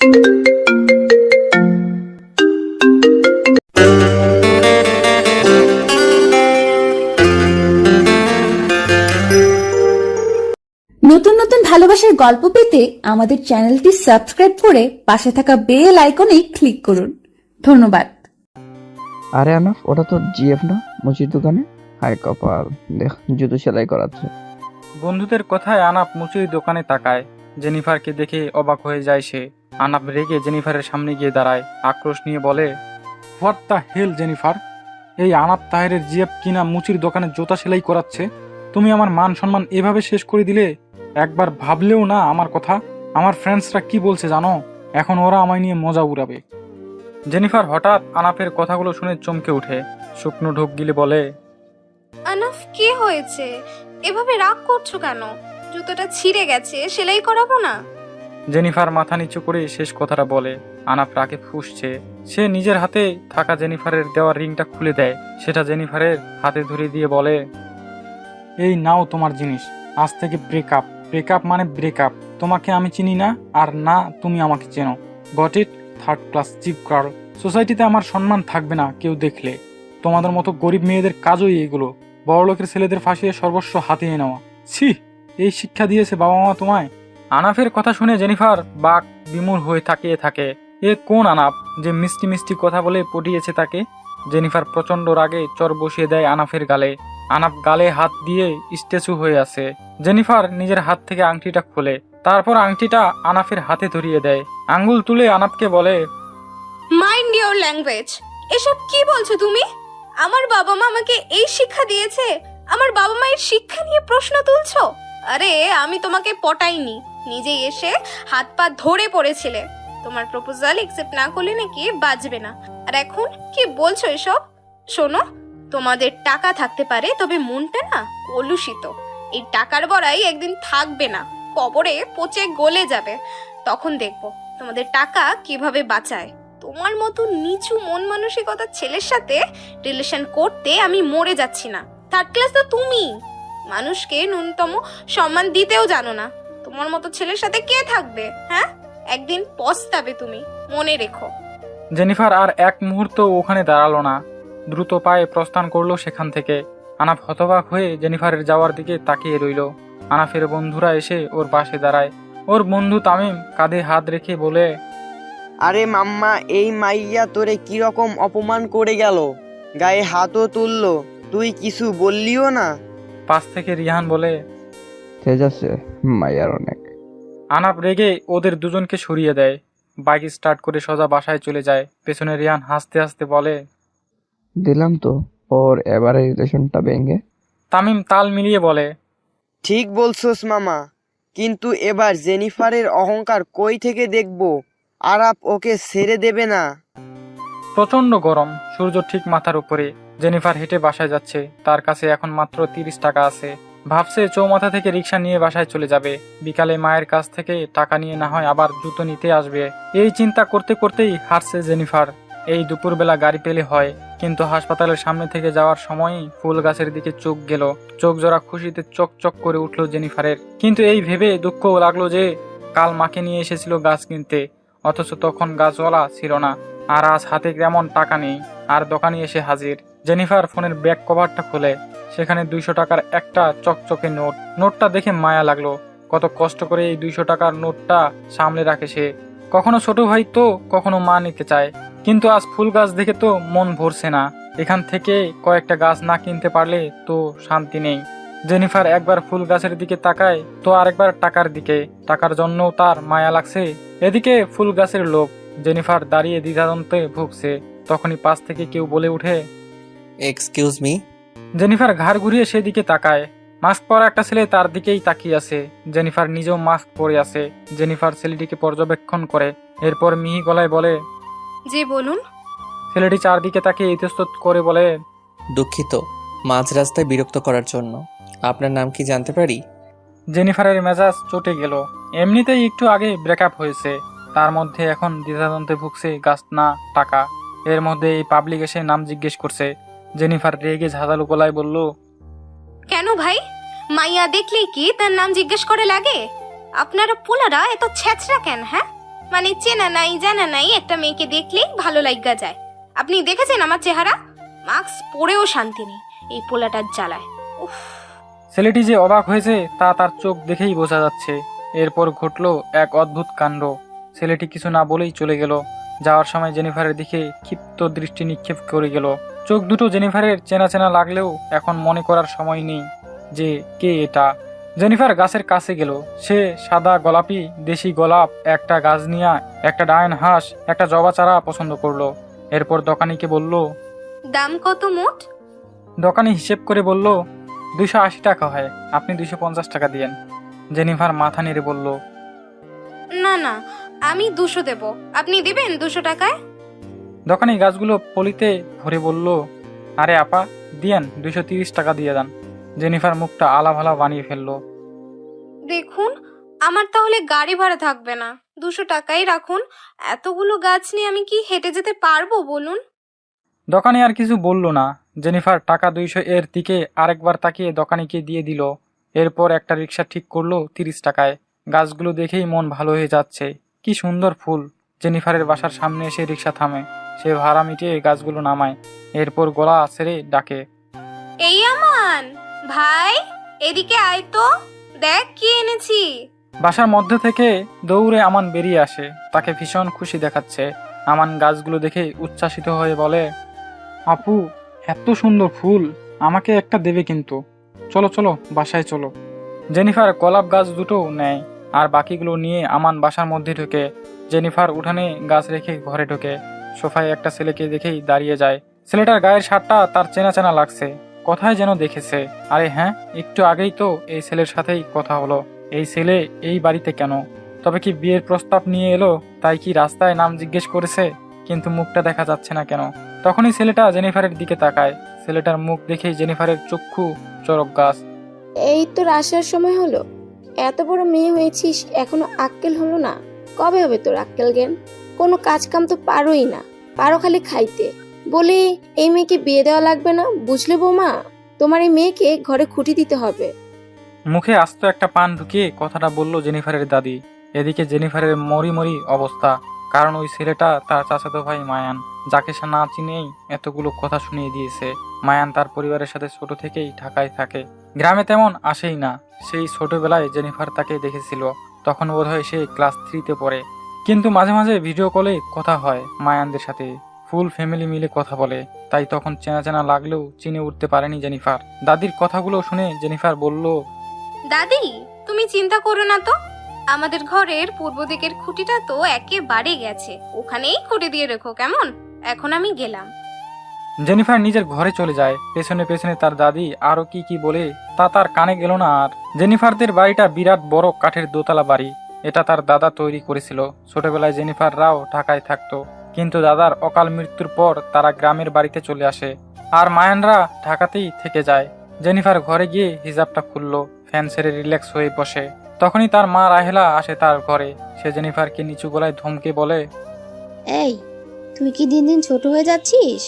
নতুন নতুন ভালোবাসার গল্প পেতে আমাদের চ্যানেলটি সাবস্ক্রাইব করে পাশে থাকা বেল আইকনে ক্লিক করুন। ধন্যবাদ। আরে আনাফ, ওটা তো জিএফ না মুচির দোকানে? হায় কপাল, দেখ জুতো সেলাই করাচ্ছে। বন্ধুদের কথায় আনাপ মুচির দোকানে তাকায়। জেনিফারকে দেখে অবাক হয়ে যায় সে। আনাপ রেগে জেনিফারের সামনে গিয়ে দাঁড়ায়, আক্রোশ নিয়ে বলে, হোয়াট দ্য হেল জেনিফার, এই আনাপ তাহেরের জিএফ কিনা মুচির দোকানে জুতা সেলাই করাচ্ছে? তুমি আমার মান সম্মান এভাবে শেষ করে দিলে? একবার ভাবলেও না আমার কথা? আমার ফ্রেন্ডসরা কি বলছে জানো? এখন ওরা আমায় নিয়ে মজা উড়াবে। জেনিফার হঠাৎ আনাপের কথাগুলো শুনে চমকে উঠে, শুকনো ঢোক গিলে বলে, আনাফ কি হয়েছে? এভাবে রাগ করছো কেন? জুতোটা ছিঁড়ে গেছে, সেলাই করাবো না? জেনিফার মাথা নিচু করে শেষ কথাটা বলে। আনাপ রাগে ফুঁসছে। সে নিজের হাতে থাকা জেনিফারের দেওয়া রিংটা খুলে দেয়, সেটা জেনিফারের হাতে ধরে দিয়ে বলে, এই নাও তোমার জিনিস, আজ থেকে ব্রেকআপ। ব্রেকআপ মানে ব্রেকআপ। তোমাকে আমি চিনি না, আর না তুমি আমাকে চেনো। Got it? Third class cheap girl. সোসাইটিতে আমার সম্মান থাকবে না কেউ দেখলে। তোমাদের মতো গরিব মেয়েদের কাজই এইগুলো, বড়লোকের ছেলেদের ফাঁসিয়ে সর্বস্ব হাতিয়ে নেওয়া। ছি, এই শিক্ষা দিয়েছে বাবা মা তোমায়? আনাফের কথা শুনে জেনিফার বাক বিমূঢ় হয়ে তাকিয়ে থাকে। এ কোন আনাপ যে মিষ্টি মিষ্টি কথা বলে পটিয়েছে তাকে? জেনিফার প্রচন্ড রাগে চর বসিয়ে দেয় আনাফের গালে। আনাপ গালে হাত দিয়ে স্ট্যাচু হয়ে আছে। জেনিফার নিজের হাত থেকে আংটিটা খোলে, তারপর আংটিটা আনাফের হাতে ধরিয়ে দেয়। আঙ্গুল তুলে আনাপকে বলে, মাইন্ড ইওর ল্যাঙ্গুয়েজ। এসব কি বলছো তুমি? আমার বাবা মা আমাকে এই শিক্ষা দিয়েছে? আমার বাবা মায়ের শিক্ষা নিয়ে প্রশ্ন তুলছো? আরে আমি তোমাকে পটাইনি, নিজেই এসে হাত পা ধরে পড়েছিলে। তোমার প্রপোজাল একসেপ্ট না করলে নাকি বাজবে না। আর এখন কি বলছো এসব? শোনো, তোমাদের টাকা থাকতে পারে, তবে মনটা না কলুষিত। এই টাকার বড়াই একদিন থাকবে না, কবরে পচে গলে যাবে। তখন দেখবো তোমাদের টাকা কিভাবে বাঁচায়। তোমার মতো নিচু মন মানসিকতার ছেলের সাথে রিলেশন করতে আমি মরে যাচ্ছি না। থার্ড ক্লাস তো তুমি, মানুষকে ন্যূনতম সম্মান দিতেও জানো না। তোমার মতো ছেলের সাথে কে থাকবে? হ্যাঁ, একদিন পস্তাবে তুমি, মনে রেখো। জেনিফার আর এক মুহূর্ত ওখানে দাঁড়ালো না, দ্রুত পায়ে প্রস্থান করলো সেখান থেকে। আনাফ হতবাক হয়ে জেনিফারের যাওয়ার দিকে তাকিয়ে রইল। আনাফের বন্ধুরা এসে ওর পাশে দাঁড়ায়। ওর বন্ধু তামিম কাঁধে হাত রেখে বলে, আরে মাম্মা, এই মাইয়া তোরে কিরকম অপমান করে গেল, গায়ে হাতও তুললো, তুই কিছু বললিও না? পাশ থেকে রিহান বলে, তেজ আছে মাইয়ার অনেক। আনাপ রেগে ওদের দুজনকে সরিয়ে দেয়। বাইক স্টার্ট করে সোজা বাসায় চলে যায়। পেছনে রিহান হাসতে হাসতে বলে, দিলাম তো ওর এবারে রিলেশনটা ভেঙে। তামিম তাল মিলিয়ে বলে, ঠিক বলছোস মামা, কিন্তু এবার জেনিফারের অহংকার কই থেকে দেখবো? আরাপ ওকে ছেড়ে দেবে না। প্রচন্ড গরম, সূর্য ঠিক মাথার উপরে। জেনিফার হেঁটে বাসায় যাচ্ছে। তার কাছে এখন মাত্র 30 টাকা আছে। ভাবছে চৌমাথা থেকে রিক্সা নিয়ে বাসায় চলে যাবে। বিকালে মায়ের কাছ থেকে টাকা নিয়ে না হয় আবার জুতো নিতে আসবে। এই চিন্তা করতে করতেই হারছে জেনিফার। এই দুপুরবেলা গাড়ি পেলে হয়, কিন্তু হাসপাতালের সামনে থেকে যাওয়ার সময়ই ফুল গাছের দিকে চোখ গেল। চোখ জোড়া খুশিতে চকচক করে উঠল জেনিফারের। কিন্তু এই ভেবে দুঃখ লাগলো যে কাল মাকে নিয়ে এসেছিল গাছ কিনতে, অথচ তখন গাছওয়ালা ছিল না। আর আজ হাতে তেমন টাকা নেই। আর দোকানে এসে হাজির। জেনিফার ফোনের ব্যাক কভারটা খোলে, সেখানে 200 টাকার একটা চকচকে নোট। নোটটা দেখে মায়া লাগলো। কত কষ্ট করে এই 200 টাকার নোটটা সামলে রাখে সে। কখনো ছোট ভাই তো কখনো মা নিতে চায়, কিন্তু আজ ফুল গাছ দেখে তো মন ভরছে না। এখান থেকে কয়েকটা গাছ না কিনতে পারলে তো শান্তি নেই। জেনিফার একবার ফুল গাছের দিকে তাকায় তো আরেকবার টাকার দিকে। টাকার জন্য তার মায়া লাগছে, এদিকে ফুল গাছের লোভ। জেনিফার দাঁড়িয়ে দ্বিধাদ্বন্দ্বে ভুগছে। তখনই পাশ থেকে কেউ বলে উঠে, এক্সকিউজ মি। জেনিফার ঘাড় ঘুরিয়ে সেদিকে তাকায়। মাস্ক পরা একটা ছেলে তার দিকেই তাকিয়ে আছে। জেনিফার নিজেও মাস্ক পরে আছে। জেনিফার ছেলেটিকে পর্যবেক্ষণ করে, এরপর মিহি গলায় বলে, জি বলুন। ছেলেটি চারদিকে তাকিয়ে ইতস্তত করে বলে, দুঃখিত মাঝ রাস্তায় বিরক্ত করার জন্য। আপনার নাম কি জানতে পারি? জেনিফারের মেজাজ চটে গেল। এমনিতেই একটু আগে ব্রেকআপ হয়েছে, তার মধ্যে এখন দ্বিধাদ্বন্দ্বে ভুগছে গাছ না টাকা। এর মধ্যে এই পাবলিক এসে নাম জিজ্ঞেস করছে। জেনিফার রেগে ঝাঁঝালো গলায় বলল, কেন ভাই, মাইয়া দেখলেই কি তার নাম জিজ্ঞেস করে লাগে? আপনারা পোলারা এত ছেঁচড়া কেন? হ্যাঁ, মানে চেনা নাই জানা নাই একটা মেয়েকে দেখলেই ভালো লাগা যায়। আপনি দেখেছেন আমার চেহারা? মাস্ক পরেও শান্তি নেই এই পোলাটার জ্বালায়। উফ। ছেলেটি যে অবাক হয়েছে তা তার চোখ দেখেই বোঝা যাচ্ছে। এরপর ঘটলো এক অদ্ভুত কাণ্ড। ছেলেটি কিছু না বলেই চলে গেল। যাওয়ার সময় জেনিফারের দিকে ক্ষিপ্ত দৃষ্টি নিক্ষেপ করে গেল। চোখ দুটো জেনিফারের চেনা চেনা লাগলেও এখন মনে করার সময় নেই যে কে এটা। জেনিফার গাছের কাছে গেল। সে সাদা গোলাপি দেশি গোলাপ, একটা গাজনিয়া, একটা ডায়ন হাঁস, একটা জবা চারা পছন্দ করলো। এরপর দোকানিকে বলল। দাম কত মোট? দোকানি হিসেব করে বলল, 280 টাকা হয়, আপনি 250 টাকা দিয়েন। জেনিফার মাথা নেড়ে বলল, না না, আমি 200 দেব, আপনি দিবেন 200 টাকায়? দোকানি গাছগুলো পলিতে ভরে বলল, আরে আপা দিয়েন, 230 টাকা দিয়ে দেন। জেনিফার মুখটা আলাভালা বানিয়ে ফেললো। দেখুন, আমার তাহলে গাড়ি ভাড়া থাকবে না, 200 টাকাই রাখুন। এতগুলো গাছ নিয়ে আমি কি হেঁটে যেতে পারবো বলুন? দোকানি আর কিছু বলল না। জেনিফার টাকা 200 এর দিকে আরেকবার তাকিয়ে দোকানিকে দিয়ে দিল। এরপর একটা রিক্সা ঠিক করলো 30 টাকায়। গাছগুলো দেখেই মন ভালো হয়ে যাচ্ছে। কি সুন্দর ফুল। জেনিফারের বাসার সামনে এসে রিক্সা থামে। সে ভাড়া মিটিয়ে গাছগুলো নামায়। এরপর গলা ছেড়ে ডাকে, এই আমান ভাই, এদিকে আয় তো, দেখ কি এনেছি। বাসার মধ্যে থেকে দৌড়ে আমান বেরিয়ে আসে। তাকে ভীষণ খুশি দেখাচ্ছে। আমান গাছগুলো দেখে উচ্ছ্বাসিত হয়ে বলে, আপু এত সুন্দর ফুল, আমাকে একটা দেবে কিন্তু। চলো চলো বাসায় চলো। জেনিফার গোলাপ গাছ দুটো নেয় আর বাকিগুলো নিয়ে আমান বাসার মধ্যে ঢোকে। জেনিফার উঠানে গাছ রেখে ঘরে ঢোকে। সোফায় একটা ছেলেকে দেখেই দাঁড়িয়ে যায়। ছেলেটার গায়ের শার্টটা তার চেনা চেনা লাগছে। কোথায় যেন দেখেছে। আরে হ্যাঁ, একটু আগেই তো এই ছেলের সাথেই কথা হলো। এই ছেলে এই বাড়িতে কেন? তবে কি বিয়ের প্রস্তাব নিয়ে এলো? তাই কি রাস্তায় নাম জিজ্ঞেস করেছে? কিন্তু মুখটা দেখা যাচ্ছে না কেন? তখনই ছেলেটা জেনিফারের দিকে তাকায়। ছেলেটার মুখ দেখেই জেনিফারের চক্ষু চড়ক গাছ। এই তোর আসার সময় হলো? এত বড় মেয়ে হয়েছিস, এখনো আক্কেল হলো না? কবে হবে তোর আক্কেল জ্ঞান? কোনো কাজ কাম তো পারোই না, পারো খালি খাইতে। বলি এই মেয়েকে বিয়ে দেওয়া লাগবে না, বুঝলে বৌমা? তোমার এই মেয়েকে ঘরে খুঁটি দিতে হবে। মুখে আস্ত একটা পান ঢুকিয়ে কথাটা বলল জেনিফারের দাদি। এদিকে জেনিফারের মরি মরি অবস্থা। কারণ ওই ছেলেটা তার চাচাতো ভাই মায়ান, যাকে সে না চিনেই এতগুলো কথা শুনিয়ে দিয়েছে। মায়ান তার পরিবারের সাথে ছোট থেকেই ঢাকায় থাকে, গ্রামে তেমন আসেই না। সেই ছোটবেলায় জেনিফার তাকে দেখেছিল, তখন বোধহয় সে ক্লাস 3-তে পড়ে। কিন্তু মাঝে মাঝে ভিডিও কলে কথা হয় মায়ানদের সাথে, ফুল ফ্যামিলি মিলে কথা বলে। তাই তখন চেনা চেনা লাগলেও চিনে উঠতে পারেনি জেনিফার। দাদির কথাগুলো শুনে জেনিফার বলল, দাদি, তুমি চিন্তা করো না তো, আমাদের ঘরের পূর্ব দিকের খুঁটিটা তো একেবারে গেছে, ওখানেই খুঁটি দিয়ে রেখো কেমন? এখন আমি গেলাম। জেনিফার নিজের ঘরে চলে যায়। পেছনে পেছনে তার দাদি আরো কি কি বলে তা তার কানে গেল না আর। জেনিফারদের বাড়িটা বিরাট বড় কাঠের দোতলা বাড়ি। এটা তার দাদা তৈরি করেছিল। ছোটবেলায় জেনিফাররাও ঢাকায় থাকতো, কিন্তু দাদার অকাল মৃত্যুর পর তারা গ্রামের বাড়িতে চলে আসে আর মায়ানরা ঢাকাতেই থেকে যায়। জেনিফার ঘরে গিয়ে হিজাবটা খুললো, ফ্যান ছেড়ে রিল্যাক্স হয়ে বসে। তখনই তার মা রাহেলা আসে তার ঘরে। সে জেনিফারকে নিচু গলায় ধমকে বলে, এই, তুই কি দিন দিন ছোট হয়ে যাচ্ছিস?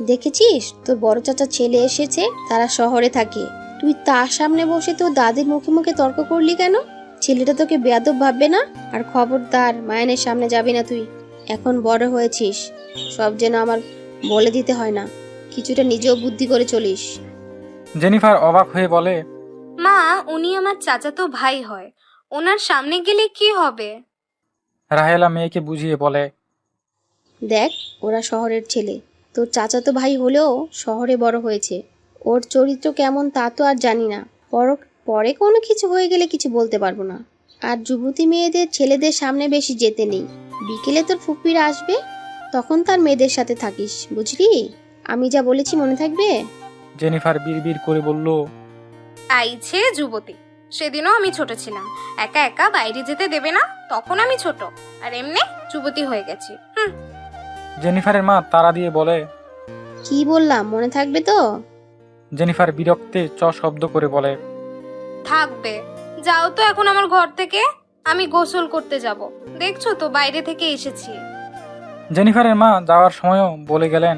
দেখেছিস তোর বড় চাচা ছেলে এসেছে, তারা শহরে থাকে। তুই তার সামনে বসে তোর দাদির মুখে মুখে তর্ক করলি কেন? ছেলেটা তোকে বেয়াদব ভাববে না? আর খবরদার মায়ানের সামনে যাবি না তুই। এখন বড় হয়েছিস, সব যেন আমার বলে দিতে হয় না, কিছুটা নিজেও বুদ্ধি করে চলিস। জেনিফার অবাক হয়ে বলে, মা, উনি আমার চাচাতো ভাই হয়, ওনার সামনে গেলে কি হবে? রাহেলা মেয়েকে বুঝিয়ে বলে, দেখ, ওরা শহরের ছেলে, তোর চাচাতো ভাই হলেও শহরে বড় হয়েছে। ওর চরিত্র কেমন তা তো আর জানি না, পরে কোনো কিছু হয়ে গেলে কিছু বলতে পারবো না। আর যুবতী মেয়েদের ছেলেদের সামনে বেশি যেতে নেই। বিকেলে তোর ফুপিরা আসবে, তখন তার মেয়েদের সাথে থাকিস, বুঝলি? আমি যা বলেছি মনে থাকবে? জেনিফার বিড়বিড় করে বলল, আইছে যুবতী, সেদিনও আমি ছোট ছিলাম, একা একা বাইরে যেতে দেবে না, তখন আমি ছোট, আর এমনি যুবতী হয়ে গেছি। জেনিফারের মা তাড়া দিয়ে বলে, কি বললাম মনে থাকবে তো? জেনিফার বিরক্তে শব্দ করে বলে, থাকবে। যাও তো এখন আমার ঘর থেকে, আমি গোসল করতে যাব, দেখছো তো বাইরে থেকে এসেছি। জেনিফারের মা যাওয়ার সময়ও বলে গেলেন,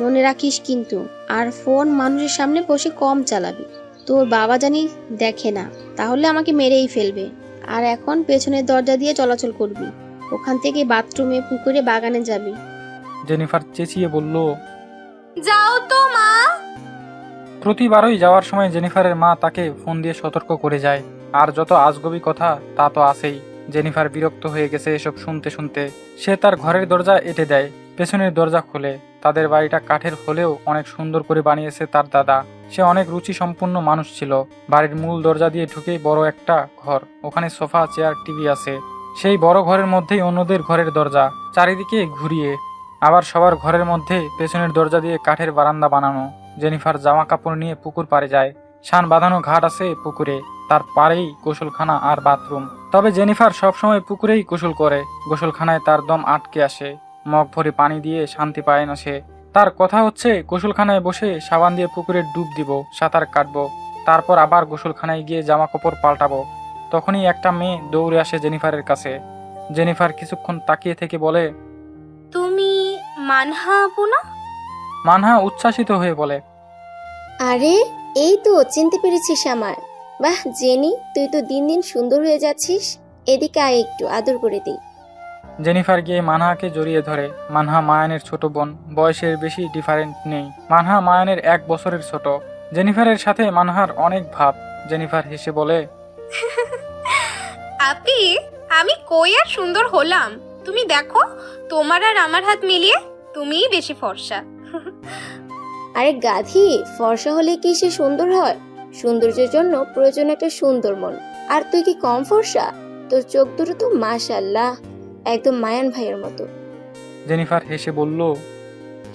মনে রাখিস কিন্তু, আর ফোন মানুষের সামনে বসে কম চালাবি। তোর বাবা জানি দেখে না, তাহলে আমাকে মেরেই ফেলবে। আর এখন পেছনের দরজা দিয়ে চলাচল করবি। ওখান থেকে বাথরুমে, পুকুরে, বাগানে যাবি। জেনিফার চেঁচিয়ে বলল। যাও তো মা। প্রতিবারই যাওয়ার সময় জেনিফারের মা তাকে ফোন দিয়ে সতর্ক করে যায়। আর যত আজগুবি কথা তা তো আছেই। জেনিফার বিরক্ত হয়ে গেছে এসব শুনতে শুনতে। সে তার ঘরের দরজা এঁটে দেয়, পেছনের দরজা খোলে। তাদের বাড়িটা কাঠের হলেও অনেক সুন্দর করে বানিয়েছে তার দাদা। সে অনেক রুচি সম্পন্ন মানুষ ছিল। বাড়ির মূল দরজা দিয়ে ঢুকেই বড় একটা ঘর, ওখানে সোফা, চেয়ার, টিভি আছে। সেই বড় ঘরের মধ্যেই অন্যদের ঘরের দরজা, চারিদিকে ঘুরিয়ে। আবার সবার ঘরের মধ্যে পেছনের দরজা দিয়ে কাঠের বারান্দা বানানো। জেনিফার জামা কাপড় নিয়ে পুকুর পাড়ে যায়। শান বাঁধানো ঘাট আছে পুকুরে, তার পাড়েই গোসলখানা আর বাথরুম। তবে জেনিফার সবসময় পুকুরেই গোসল করে। গোসলখানায় তার দম আটকে আসে, মগ ভরে পানি দিয়ে শান্তি পায় না সে। তার কথা হচ্ছে গোসলখানায় বসে সাবান দিয়ে পুকুরে ডুব দিব, সাঁতার কাটবো, তারপর আবার গোসলখানায় গিয়ে জামা কাপড় পাল্টাবো। তখনই একটা মেয়ে দৌড়ে আসে জেনিফারের কাছে। জেনিফার কিছুক্ষণ তাকিয়ে থেকে বলে, তুমি মানহা আপু না? মানহা উচ্ছ্বাসিত হয়ে বলে, আরে এই তো চিনতে পেরেছিস আমার। বাহ জেনি, তুই তো দিন দিন সুন্দর হয়ে যাচ্ছিস। এদিকে আয়, একটু আদর করে দিই। জেনিফার গিয়ে মানহাকে জড়িয়ে ধরে। মানহা মায়ানের ছোট বোন, বয়সের বেশি ডিফারেন্ট নেই। মানহা মায়ানের 1 বছরের ছোট। জেনিফারের সাথে মানহার অনেক ভাব। জেনিফার হেসে বলে, আপি, আমি কই আর সুন্দর হলাম? তুমি দেখো, তোমার আর আমার হাত মিলিয়ে তুমিই বেশি ফর্সা। আরে গাধি, ফর্সা হলে কি সে সুন্দর হয়? সৌন্দর্যের জন্য প্রয়োজন একটা সুন্দর মন। আর তুই কি কম ফর্সা? তোর চোখ দুটো তো মাশাআল্লাহ, একদম মায়ান ভাইয়ের মতো। জেনিফার হেসে বলল,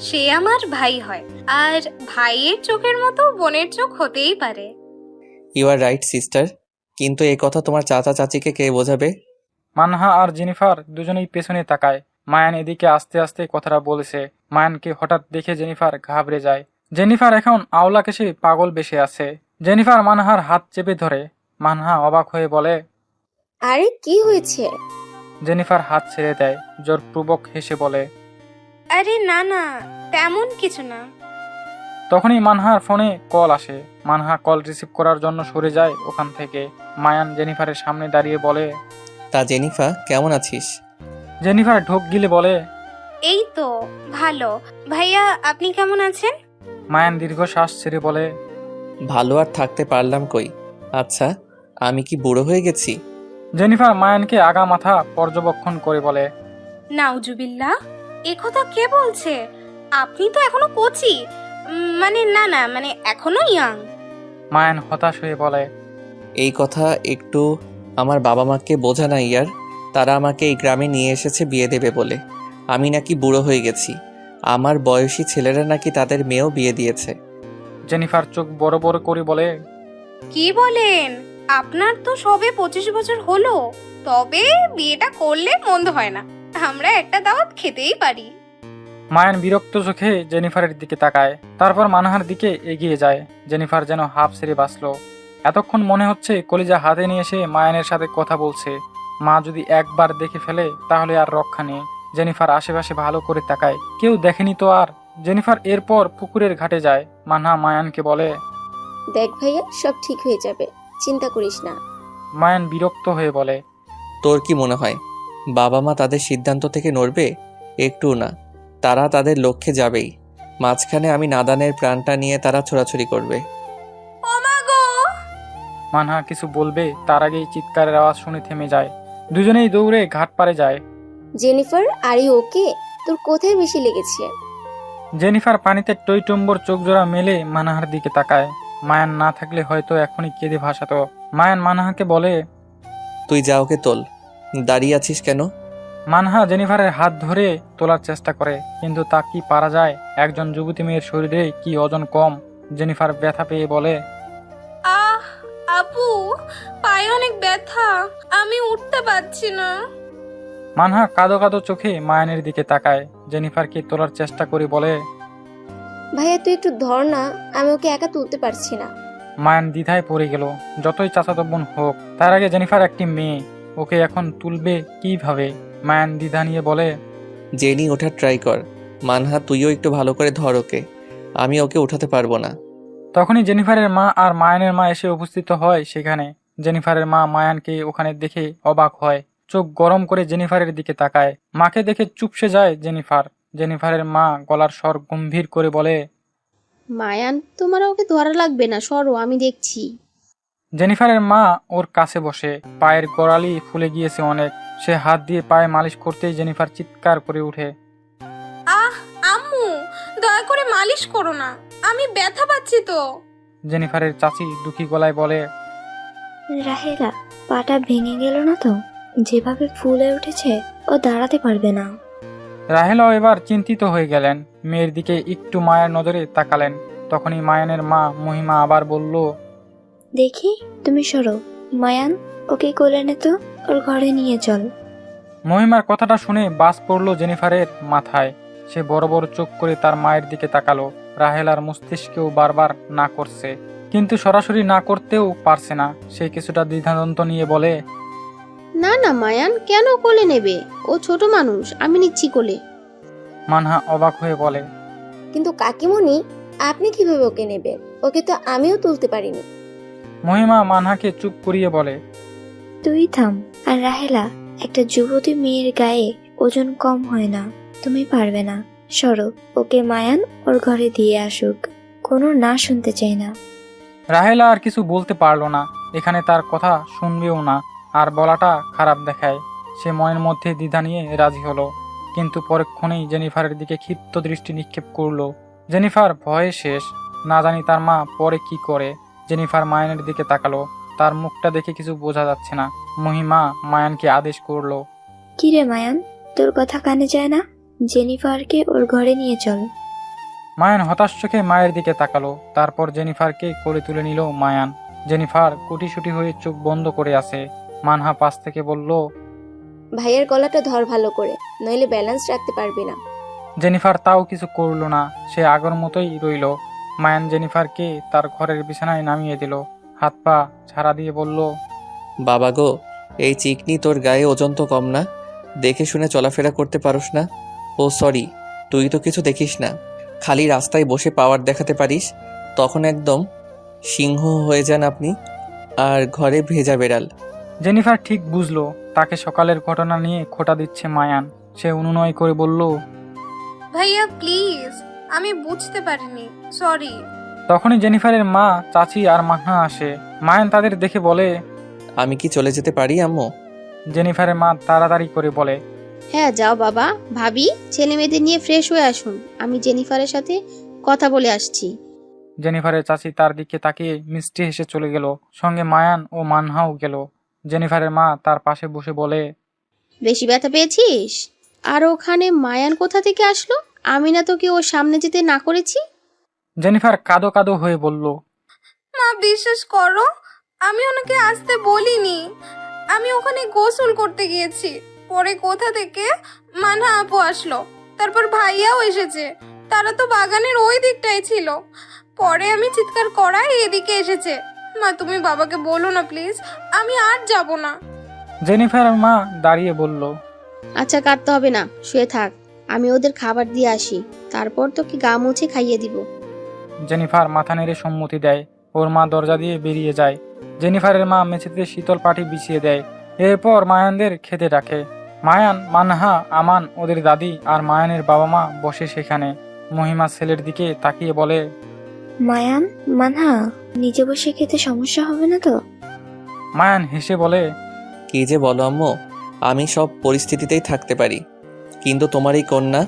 সে আমার ভাই হয়, আর ভাইয়ের চোখের মতো বোনের চোখ হতেই পারে। ইউ আর রাইট সিস্টার, কিন্তু এই কথা তোমার চাচা চাচিকে কে বোঝাবে? মানহা আর জেনিফার দুজনেই পেছনে তাকায়। মায়ান এদিকে আস্তে আস্তে কথাটা বলেছে। মায়ানকে হঠাৎ দেখে জেনিফার ঘাবড়ে যায়। জেনিফার এখন আওলা কেশে পাগল বেশে আছে। জেনিফার মানহার হাত চেপে ধরে। মানহা অবাক হয়ে বলে, আরে কি হয়েছে? জেনিফার হাত ছেড়ে দেয়, জোরপূর্বক হেসে বলে, আরে না না, তেমন কিছু না। তখনই মানহার ফোনে কল আসে। মানহা কল রিসিভ করার জন্য সরে যায় ওখান থেকে। মায়ান জেনিফারের সামনে দাঁড়িয়ে বলে, তা জেনিফা, কেমন আছিস? জেনিফার ঢোক গিলে বলে, এই তো ভালো। ভাইয়া, আপনি কেমন আছেন? মায়ান দীর্ঘশ্বাস ছেড়ে বলে, ভালো আর থাকতে পারলাম কই। আচ্ছা, আমি কি বুড়ো হয়ে গেছি? জেনিফার মায়ানকে আগা মাথা পর্যবেক্ষণ করে বলে, নাউজুবিল্লাহ, এ কথা কে বলছে? আপনি তো এখনো কচি। মানে না না, মানে এখনো ইয়াং। মায়ান হতাশ হয়ে বলে, এই কথা একটু আমার বাবা মাকে বোঝা না ইয়ার। তারা আমাকে এই গ্রামে নিয়ে এসেছে বিয়ে দেবে বলে। আমি নাকি বুড়ো হয়ে গেছি। আমার বয়সী ছেলেরা নাকি তাদের মেয়েও বিয়ে দিয়েছে। জেনিফার চোখ বড় বড় করে বলে, কি বলেন? আপনার তো সবে 25 বছর হলো। তবে বিয়েটা করলে মন্দ হয় না, আমরা একটা দাওয়াত খেতেই পারি। মায়ান বিরক্ত চোখে জেনিফারের দিকে তাকায়, তারপর মানহার দিকে এগিয়ে যায়। জেনিফার যেন হাফ ছেড়ে বাঁচল। এতক্ষণ মনে হচ্ছে কলিজা হাতে নিয়ে এসে মায়ানের সাথে কথা বলছে। মা যদি একবার দেখে ফেলে তাহলে আর রক্ষা নেই। জেনিফার আশেপাশে ভালো করে তাকায়, কেউ দেখেনি তো আর। জেনিফার এরপর পুকুরের ঘাটে যায়। মানহা মায়ানকে বলে, দেখ ভাইয়া, সব ঠিক হয়ে যাবে, চিন্তা করিস না। মায়ান বিরক্ত হয়ে বলে, তোর কি মনে হয় বাবা মা তাদের সিদ্ধান্ত থেকে নড়বে? একটু না, তারা তাদের লক্ষ্যে যাবেই। মাঝখানে আমি নাদানের প্রাণটা নিয়ে তারা ছোড়াছুড়ি করবে। ও মা গো! মানহা কিছু বলবে তার আগেই চিৎকারের আওয়াজ শুনে থেমে যায়। দুজনেই দৌড়ে ঘাট পাড়ে যায়। Jennifer, are you okay? তোর কোথায় বেশি লেগেছে? জেনিফার পানিতে টইটম্বর চোখ জোড়া মেলে মানহার দিকে তাকায়। মায়ান না থাকলে হয়তো এখনই কেঁদে ভাসাতো। মায়ান মানহাকে বলে, তুই যা, ওকে তোল। দাঁড়িয়ে আছিস কেন? মানহা জেনিফারের হাত ধরে তোলার চেষ্টা করে, কিন্তু তা কি পারা যায়? একজন যুবতী মেয়ের শরীরে কি ওজন কম? জেনিফার ব্যথা পেয়ে বলে, আহ আপু, পায়ে অনেক ব্যথা, আমি উঠতে পারছি না। মানহা কাঁদো কাঁদো চোখে মায়ানের দিকে তাকায়। জেনিফারকে তোলার চেষ্টা করে বলে, ভাইয়া তুই একটু ধর না, আমি ওকে একা তুলতে পারছি না। মায়ান দ্বিধায় পড়ে গেল। যতই চাচাতো বোন হোক, তার আগে জেনিফার একটি মেয়ে, ওকে এখন তুলবে কিভাবে? মায়ান দ্বিধা নিয়ে বলে, জেনি, ওঠার ট্রাই কর। মানহা, তুইও একটু ভালো করে ধর ওকে। আমি ওকে উঠাতে পারবো না। তখনই জেনিফারের মা আর মায়ানের মা এসে উপস্থিত হয় সেখানে। জেনিফারের মা মায়ানকে ওখানে দেখে অবাক হয়। চোখ গরম করে জেনিফারের দিকে তাকায়। মাকে দেখে চুপসে যায় জেনিফার। জেনিফারের মা গলার স্বর গম্ভীর করে বলে, মায়ান, তোমার ওকে ধরা লাগবে না, সরো, আমি দেখছি। জেনিফারের মা ওর কাছে বসে। পায়ের গোড়ালি ফুলে গিয়েছে অনেক। সে হাত দিয়ে পায়ে মালিশ করতেই জেনিফার চিৎকার করে উঠে। আহ আম্মু, দয়া করে মালিশ করো না, আমি ব্যথা পাচ্ছি তো। জেনিফারের চাচি দুঃখী গলায় বলে, রাহেলা, পাটা ভেঙে গেল না তো? যেভাবে ফুলে উঠেছে, ও দাঁড়াতে পারবে না। রাহেলাও এবার চিন্তিত হয়ে গেলেন। মেয়ের দিকে একটু মায়ের নজরে তাকালেন। তখনই মায়ানের মা মহিমা আবার বলল, দেখি, তুমি সরো। মায়ান, ওকে কোলে নে তো, ওর ঘরে নিয়ে চল। মহিমার কথাটা শুনে বাজ পড়ল জেনিফারের মাথায়। সে বড় বড় চোখ করে তার মায়ের দিকে তাকালো। রাহেলার মস্তিষ্কেও বারবার না করছে, কিন্তু সরাসরি না করতেও পারছে না। সে কিছুটা দ্বিধাদ্বন্দ্ব নিয়ে বলে, না না মায়ান, কেন কোলে নেবে? ও ছোট মানুষ, আমি নিচ্ছি কোলে। মানহা অবাক হয়ে বলে, কিন্তু কাকিমণি, আপনি কিভাবে ওকে নেবেন? ওকে তো আমিও তুলতে পারিনি। মহিমা মানহাকে চুপ করিয়ে বলে, তুই থাম। আর রাহেলা, একটা যুবতী মেয়ের গায়ে ওজন কম হয় না, তুমি পারবে না। সরো, ওকে মায়ান ওর ঘরে দিয়ে আসুক। কোনো না শুনতে চাই না। রাহেলা আর কিছু বলতে পারলো না। এখানে তার কথা শুনবেও না, আর বলাটা খারাপ দেখায়। সে মনের মধ্যে দ্বিধা নিয়ে রাজি হলো, কিন্তু পরক্ষণেই জেনিফারের দিকে ক্ষিপ্ত দৃষ্টি নিক্ষেপ করলো। জেনিফার ভয়ে শেষ। না জানি তার মা পরে কি করে। জেনিফার মায়ানের দিকে তাকালো। তার মুখটা দেখে কিছু বোঝা যাচ্ছে না। মহিমা মায়ানকে আদেশ করলো, কিরে মায়ান, তোর কথা কানে যায় না? জেনিফারকে ওর ঘরে নিয়ে চল। মায়ান হতাশ চোখে মায়ের দিকে তাকালো। তারপর জেনিফারকে কোলে তুলে নিল মায়ান। জেনিফার কুটিসুটি হয়ে চোখ বন্ধ করে আছে। মানহা পাশ থেকে বলল, ভাইয়ের গলাটা ধর ভালো করে, নইলে ব্যালেন্স রাখতে পারবি না। জেনিফার তাও কিছু করলো না। সে আগের মতোই রইল। মায়ান জেনিফারকে তার ঘরের বিছানায় নামিয়ে দিল। হাত পা ছাড়া দিয়ে বলল, বাবা গো, এই চিকনি তোর গায়ে ওজন তো কম না? দেখে শুনে চলাফেরা করতে পারোস না? ও সরি, তুই তো কিছু দেখিস না, খালি রাস্তায় বসে পাওয়ার দেখাতে পারিস। তখন একদম সিংহ হয়ে যান আপনি, আর ঘরে ভেজা বেড়াল। জেনিফার ঠিক বুঝলো তাকে সকালের ঘটনা নিয়ে খোঁটা দিচ্ছে মায়ান। সে অনুনয় করে বলল, ভাইয়া প্লিজ, আমি বুঝতে পারিনি, সরি। তখনই জেনিফারের মা, চাচি আর মাহা আসে। মায়ান তাদের দেখে বলে, আমি কি চলে যেতে পারি আম্মু? জেনিফারের মা তাড়াতাড়ি করে বলে, হ্যাঁ যাও বাবা। ভাবি, ছেলে মেয়েদের নিয়ে ফ্রেশ হয়ে আসুন, আমি জেনিফারের সাথে কথা বলে আসছি। জেনিফারের চাচি তার দিকে তাকিয়ে মিষ্টি হেসে চলে গেল। সঙ্গে মায়ান ও মানহাও গেল। জেনিফারের মা তার পাশে বসে বলে, বেশি ব্যথা পেয়েছিস? আর ওখানে মায়ান কোথা থেকে আসলো? আমি না তোকে ওর সামনে যেতে না করেছি? জেনিফার কাঁদো কাঁদো হয়ে বলল, মা বিশ্বাস করো, আমি ওনাকে আসতে বলিনি। আমি ওখানে গোসল করতে গিয়েছি। পরে কোথা থেকে মানহা আপু আসলো, তারপর ভাইয়াও এসেছে। তারা তো বাগানের ওই দিকটাই ছিল। পরে আমি চিৎকার করায় এদিকে এসেছে। মা তুমি বাবাকে বলো না প্লিজ, আমি আর যাব না। জেনিফারের মা দাঁড়িয়ে বলল, আচ্ছা কাঁদতে হবে না, শুয়ে থাক, আমি ওদের খাবার দিয়ে আসি, তারপর তোকে গা মুছে খাইয়ে দিব। জেনিফার মাথা নেড়ে সম্মতি দেয়। ওর মা দরজা দিয়ে বেরিয়ে যায়। জেনিফারের মা মেঝেতে শীতল পাটি বিছিয়ে দেয়। এরপর মায়ানদের খেতে ডাকে। মায়ান, মানহা, আমান, ওদের দাদি আর মায়ানের বাবা মা বসে সেখানে। মহিমা ছেলের দিকে তাকিয়ে বলে, মায়ান, মানহা, নিজে বসে খেতে সমস্যা হবে না তো? মায়ান হেসে বলে, কি যে বলো আম্মু, আমি সব পরিস্থিতিতেই থাকতে পারি, কিন্তু তোমার এই কন্যা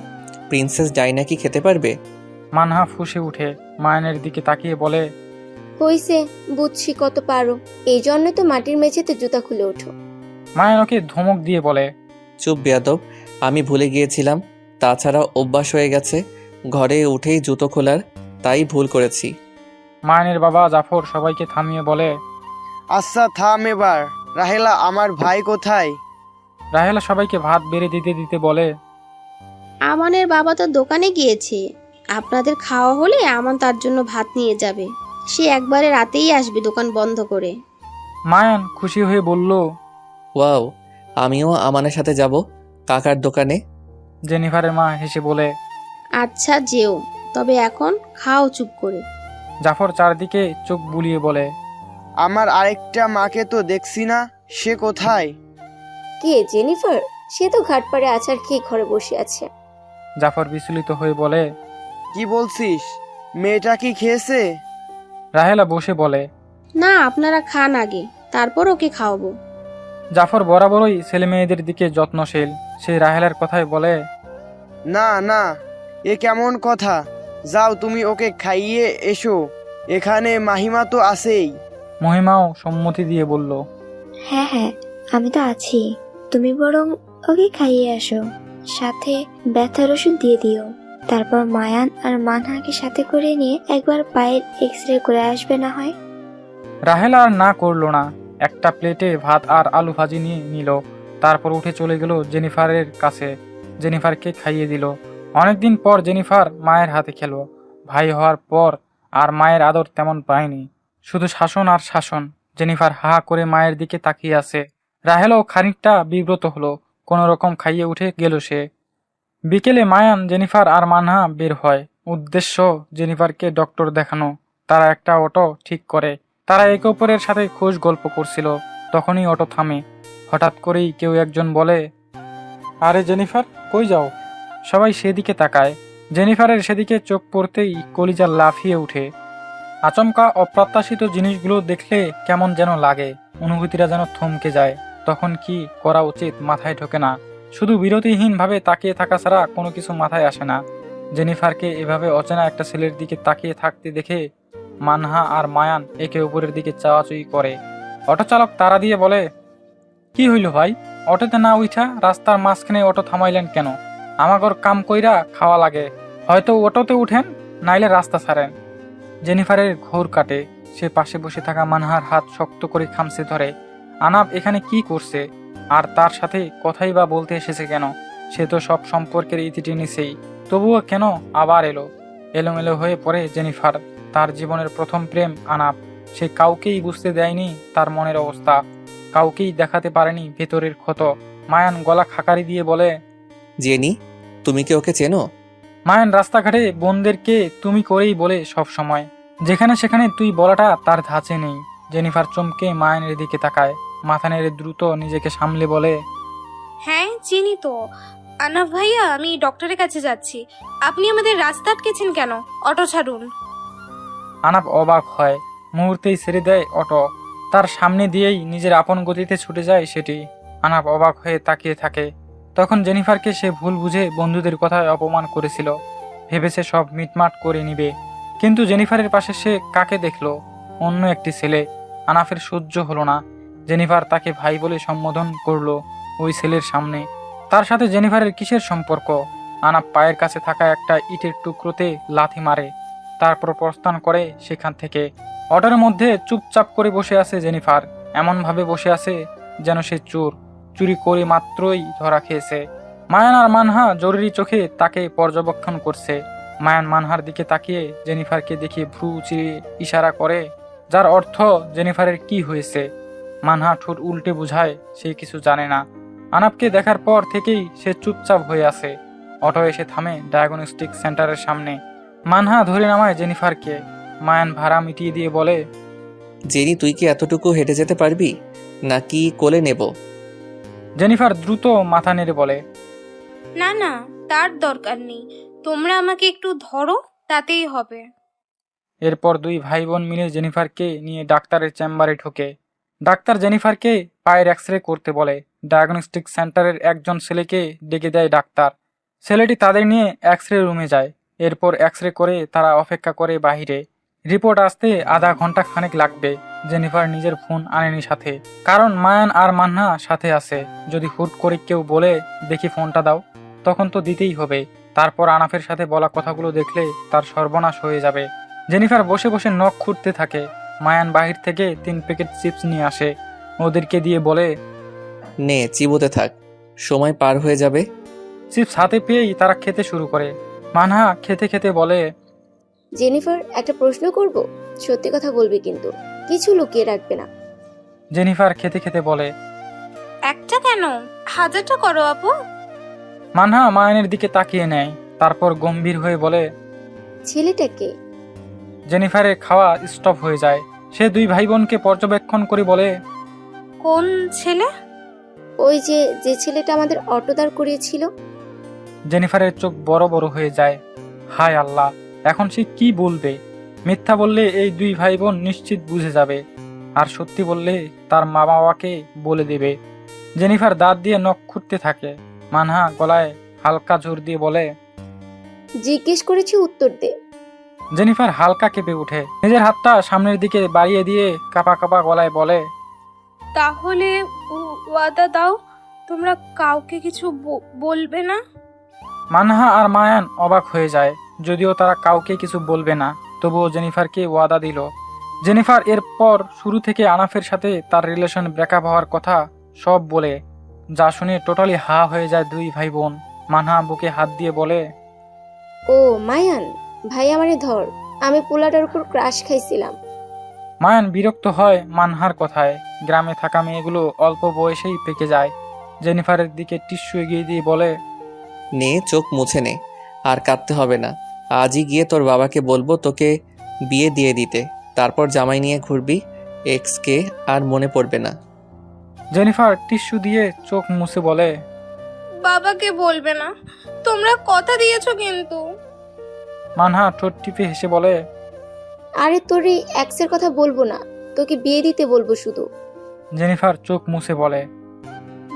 প্রিন্সেস ডাইনা কি খেতে পারবে? মানহা ফুঁসে উঠে মায়ানের দিকে তাকিয়ে বলে, হইছে, বুঝছি কত পারো, এই জন্য তো মাটির মেঝেতে জুতা খুলে ওঠো। মায়ান ওকে ধমক দিয়ে বলে, চুপ বেয়াদব, আমি ভুলে গিয়েছিলাম। তাছাড়া অভ্যাস হয়ে গেছে ঘরে উঠেই জুতো খোলার, তাই ভুল করেছি। মায়ানের বাবা জাফর সবাইকে থামিয়ে বলে, আচ্ছা থাম এবার। রাহেলা, আমার ভাই কোথায়? রাহেলা সবাইকে ভাত বেড়ে দিতে দিতে বলে, আমানের বাবা তো দোকানে গিয়েছে, আপনাদের খাওয়া হলে আমান তার জন্য ভাত নিয়ে যাবে। সে একবারে রাতেই আসবে দোকান বন্ধ করে। মায়ান খুশি হয়ে বলল, ওয়াও, আমিও আমানের সাথে যাব কাকার দোকানে। জেনিফারের মা হেসে বলে, আচ্ছা যেও, তবে এখন খাও চুপ করে। জাফর চারদিকে চোখ বুলিয়ে বলে, আমার আরেকটা মাকে তো দেখছি না, সে কোথায়? কে জেনিফার? সে তো ঘাটপাড়ে আছাড় খেয়ে ঘরে বসে আছে। জাফর বিচলিত হয়ে বলে। কি বলছিস? মেয়েটা কি খেয়েছে? রাহেলা বসে বলে। না, আপনারা খান আগে, তারপর ওকে খাওয়াবো। জাফর বরাবরই ছেলে মেয়েদের দিকে যত্নশীল। সে রাহেলার কথায় বলে, না না, এ কেমন কথা? যাও তুমি ওকে খাইয়ে এসো, এখানে মাহিমা তো আছেই। মহিমাও সম্মতি দিয়ে বলল। হ্যাঁ হ্যাঁ, আমি তো আছি। তুমি বরং ওকে খাইয়ে আসো, সাথে ব্যথার ওষুধ দিয়ে দিও। তারপর মায়ান আর মানহাকে সাথে করে নিয়ে একবার পায়ের এক্স-রে করে আসবে না হয়। রাহেলা আর না করলো না, একটা প্লেটে ভাত আর আলু ভাজি নিয়ে নিল। তারপর উঠে চলে গেল জেনিফারের কাছে। জেনিফারকে খাইয়ে দিল। অনেকদিন পর জেনিফার মায়ের হাতে খেলো। ভাই হওয়ার পর আর মায়ের আদর তেমন পায়নি, শুধু শাসন আর শাসন। জেনিফার হা করে মায়ের দিকে তাকিয়ে আছে। রাহেলাও খানিকটা বিব্রত হলো। কোনো রকম খাইয়ে উঠে গেল সে। বিকেলে মায়ান, জেনিফার আর মানহা বের হয়। উদ্দেশ্য জেনিফারকে ডক্টর দেখানো। তারা একটা অটো ঠিক করে। তারা একে অপরের সাথে খুশ গল্প করছিল। তখনই অটো থামে। হঠাৎ করেই কেউ একজন বলে, আরে জেনিফার, কই যাও? সবাই সেদিকে তাকায়। জেনিফারের সেদিকে চোখ পড়তেই কলিজা লাফিয়ে ওঠে। আচমকা অপ্রত্যাশিত জিনিসগুলো দেখলে কেমন যেন লাগে, অনুভূতিরা যেন থমকে যায়। তখন কি করা উচিত মাথায় ঢোকে না। শুধু বিরতিহীনভাবে তাকিয়ে থাকা ছাড়া কোনো কিছু মাথায় আসে না। জেনিফারকে এভাবে অচেনা একটা ছেলের দিকে তাকিয়ে থাকতে দেখে মানহা আর মায়ান একে অপরের দিকে চাওয়াচুই করে। অটো চালক তাড়া দিয়ে বলে, কি হইল ভাই? অটোতে না উঠা রাস্তার মাঝখানে অটো থামাইলেন কেন? আমাগর কাম কইরা খাওয়া লাগে, হয়তো অটোতে উঠেন, নাইলে রাস্তা ছাড়েন। জেনিফারের ঘোর কাটে। সে পাশে বসে থাকা মানহার হাত শক্ত করে খামছে ধরে। আনাব এখানে কি করছে? আর তার সাথে কথাই বা বলতে এসেছে কেন? সে তো সব সম্পর্কের ইতি টেনেছেই, তবুও কেন আবার এলো? এলোমেলো হয়ে পড়ে জেনিফার। তার জীবনের প্রথম প্রেম আনাব। সে কাউকেই বুঝতে দেয়নি তার মনের অবস্থা, কাউকেই দেখাতে পারেনি ভেতরের ক্ষত। মায়ান গলা খাকারি দিয়ে বলে, জেনি, তুমি কি ওকে চেনো? মায়ান রাস্তাঘাটে বোনদেরকে তুমি করেই বলে সব সময়। যেখানে সেখানে তুই বলাটা তার ধাঁচে নেই। জেনিফার চমকে মায়ানের দিকে তাকায়। মাথা নেড়ে দ্রুত নিজেকে সামলে বলে, হ্যাঁ চিনি তো। আনাফ ভাইয়া, আমি ডক্টরের কাছে যাচ্ছি। আপনি আমাদের রাস্তা আটকেছেন কেন? অটো ছাড়ুন। আনাপ অবাক হয়। মুহূর্তেই ছেড়ে দেয় অটো। তার সামনে দিয়েই নিজের আপন গতিতে ছুটে যায় সেটি। আনাপ অবাক হয়ে তাকিয়ে থাকে। তখন জেনিফারকে সে ভুল বুঝে বন্ধুদের কথায় অপমান করেছিল। ভেবেছে সব মিটমাট করে নিবে। কিন্তু জেনিফারের পাশে সে কাকে দেখলো? অন্য একটি ছেলে। আনাফের সহ্য হলো না। জেনিফার তাকে ভাই বলে সম্বোধন করলো ওই ছেলের সামনে। তার সাথে জেনিফারের কিসের সম্পর্ক? আনাপ পায়ের কাছে থাকা একটা ইটের টুকরোতে লাথি মারে। তারপর প্রস্থান করে সেখান থেকে। অটোর মধ্যে চুপচাপ করে বসে আছে জেনিফার। এমনভাবে বসে আছে যেন সে চোর, চুরি করে মাত্রই ধরা খেয়েছে। মায়ান আর মানহা জরুরি চোখে তাকে পর্যবেক্ষণ করছে। মায়ান মানহার দিকে তাকিয়ে জেনিফারকে দেখে ভ্রু চিরে ইশারা করে, যার অর্থ জেনিফারের কি হয়েছে। মানহা ঠোঁট উল্টে বুঝায় সে কিছু জানে না। আনাপকে দেখার পর থেকেই সে চুপচাপ হয়ে আছে। অটো এসে থামে ডায়াগনস্টিক সেন্টারের সামনে। মানহা ধরে নামায় জেনিফারকে। মায়ান ভাড়া মিটিয়ে দিয়ে বলে, জেনি, তুই কি এতটুকু হেঁটে যেতে পারবি, নাকি কোলে নেব? জেনিফার দ্রুত মাথা নেড়ে বলে, না না, তার দরকার নেই। তোমরা আমাকে একটু ধরো, তাতেই হবে। এরপর দুই ভাই বোন মিলে জেনিফারকে নিয়ে ডাক্তারের চেম্বারে ঢোকে। ডাক্তার জেনিফারকে পায়ের এক্স-রে করতে বলে। ডায়াগনস্টিক সেন্টারের একজন ছেলেকে ডেকে দেয় ডাক্তার। ছেলেটি তাদের নিয়ে এক্স-রে রুমে যায়। এরপর এক্স-রে করে তারা অপেক্ষা করে বাহিরে। রিপোর্ট আসতে আধা ঘন্টা খানেক লাগবে। জেনিফার নিজের ফোন আনেনি সাথে, কারণ মায়ান আর মান্না সাথে আছে। যদি হুট করে কেউ বলে দেখি ফোনটা দাও, তখন তো দিতেই হবে। তারপর আনাফের সাথে বলা কথাগুলো দেখলে তার সর্বনাশ হয়ে যাবে। জেনিফার বসে বসে নখ খুঁড়তে থাকে। মায়ান বাহির থেকে 3 প্যাকেট চিপস নিয়ে আসে। ওদেরকে দিয়ে বলে, নে, চিবোতে থাক, সময় পার হয়ে যাবে। চিপস হাতে পেয়েই তারা খেতে শুরু করে। মানহা খেতে খেতে বলে, জেনিফার, একটা প্রশ্ন করব, সত্যি কথা বলবি কিন্তু, কিছু লুকিয়ে রাখবে না। জেনিফার খেতে খেতে বলে, একটা কেন, 1000টা করো আপু। মানহা মায়ানের দিকে তাকিয়ে নেয়। তারপর গম্ভীর হয়ে বলে, ছেলেটাকে? জেনিফারের খাওয়া স্টপ হয়ে যায়। সে দুই ভাই বোনকে পর্যবেক্ষণ করে বলে, কোন ছেলে? ওই যে যে ছেলেটা আমাদের অটো দাঁড় করিয়েছিল। জেনিফারের চোখ বড় বড় হয়ে যায়। হায় আল্লাহ, এখন সে কি বলবে? মিথ্যা বললে এই দুই ভাই বোন নিশ্চিত বুঝে যাবে, আর সত্যি বললে তার মা বাবাকে বলে দেবে। জেনিফার দাঁত দিয়ে নখ খুঁটতে থাকে। মানহা গলায় হালকা জোর দিয়ে বলে, জিজ্ঞেস করেছি উত্তর দে। জেনিফার হালকা কেঁপে ওঠে। নিজের হাতটা সামনের দিকে বাড়িয়ে দিয়ে কাঁপা কাঁপা গলায় বলে, তাহলে ওয়াদা দাও তোমরা কাউকে কিছু বলবে না। মানহা আর মায়ান অবাক হয়ে যায়। যদিও তারা কাউকে কিছু বলবে না, তবুও জেনিফারকে ওয়াদা দিল। জেনিফার এরপর শুরু থেকে আনাফের সাথে তার রিলেশন ব্রেকআপ হওয়ার কথা সব বলে, যা শুনে টোটালি হা হয়ে যায় দুই ভাই বোন। মানহা বুকে হাত দিয়ে বলে, ও মায়ান, ভাই আমারে ধর, আমি পোলাটার উপর ক্রাশ খাইছিলাম। মায়ান বিরক্ত হয় মানহার কথায়। গ্রামে থাকা মেয়েগুলো অল্প বয়সেই পেকে যায়। জেনিফারের দিকে টিস্যু এগিয়ে দিয়ে বলে, নে, চোখ মুছে নে, আর কাঁদতে হবে না। আজই গিয়ে তোর বাবাকে বলবো তোকে বিয়ে দিয়ে দিতে, তারপর জামাই নিয়ে ঘুরবি। এক্সকে আর মনে পড়বে না। জেনিফার টিস্যু দিয়ে চোখ মুছে বলে, বাবাকে বলবে না, তোমরা কথা দিয়েছো কিন্তু। মানহা ঠোঁট টিপে হেসে বলে, আরে তোর এই এক্সের কথা বলবো না, তোকে বিয়ে দিতে বলবো শুধু। জেনিফার চোখ মুছে বলে,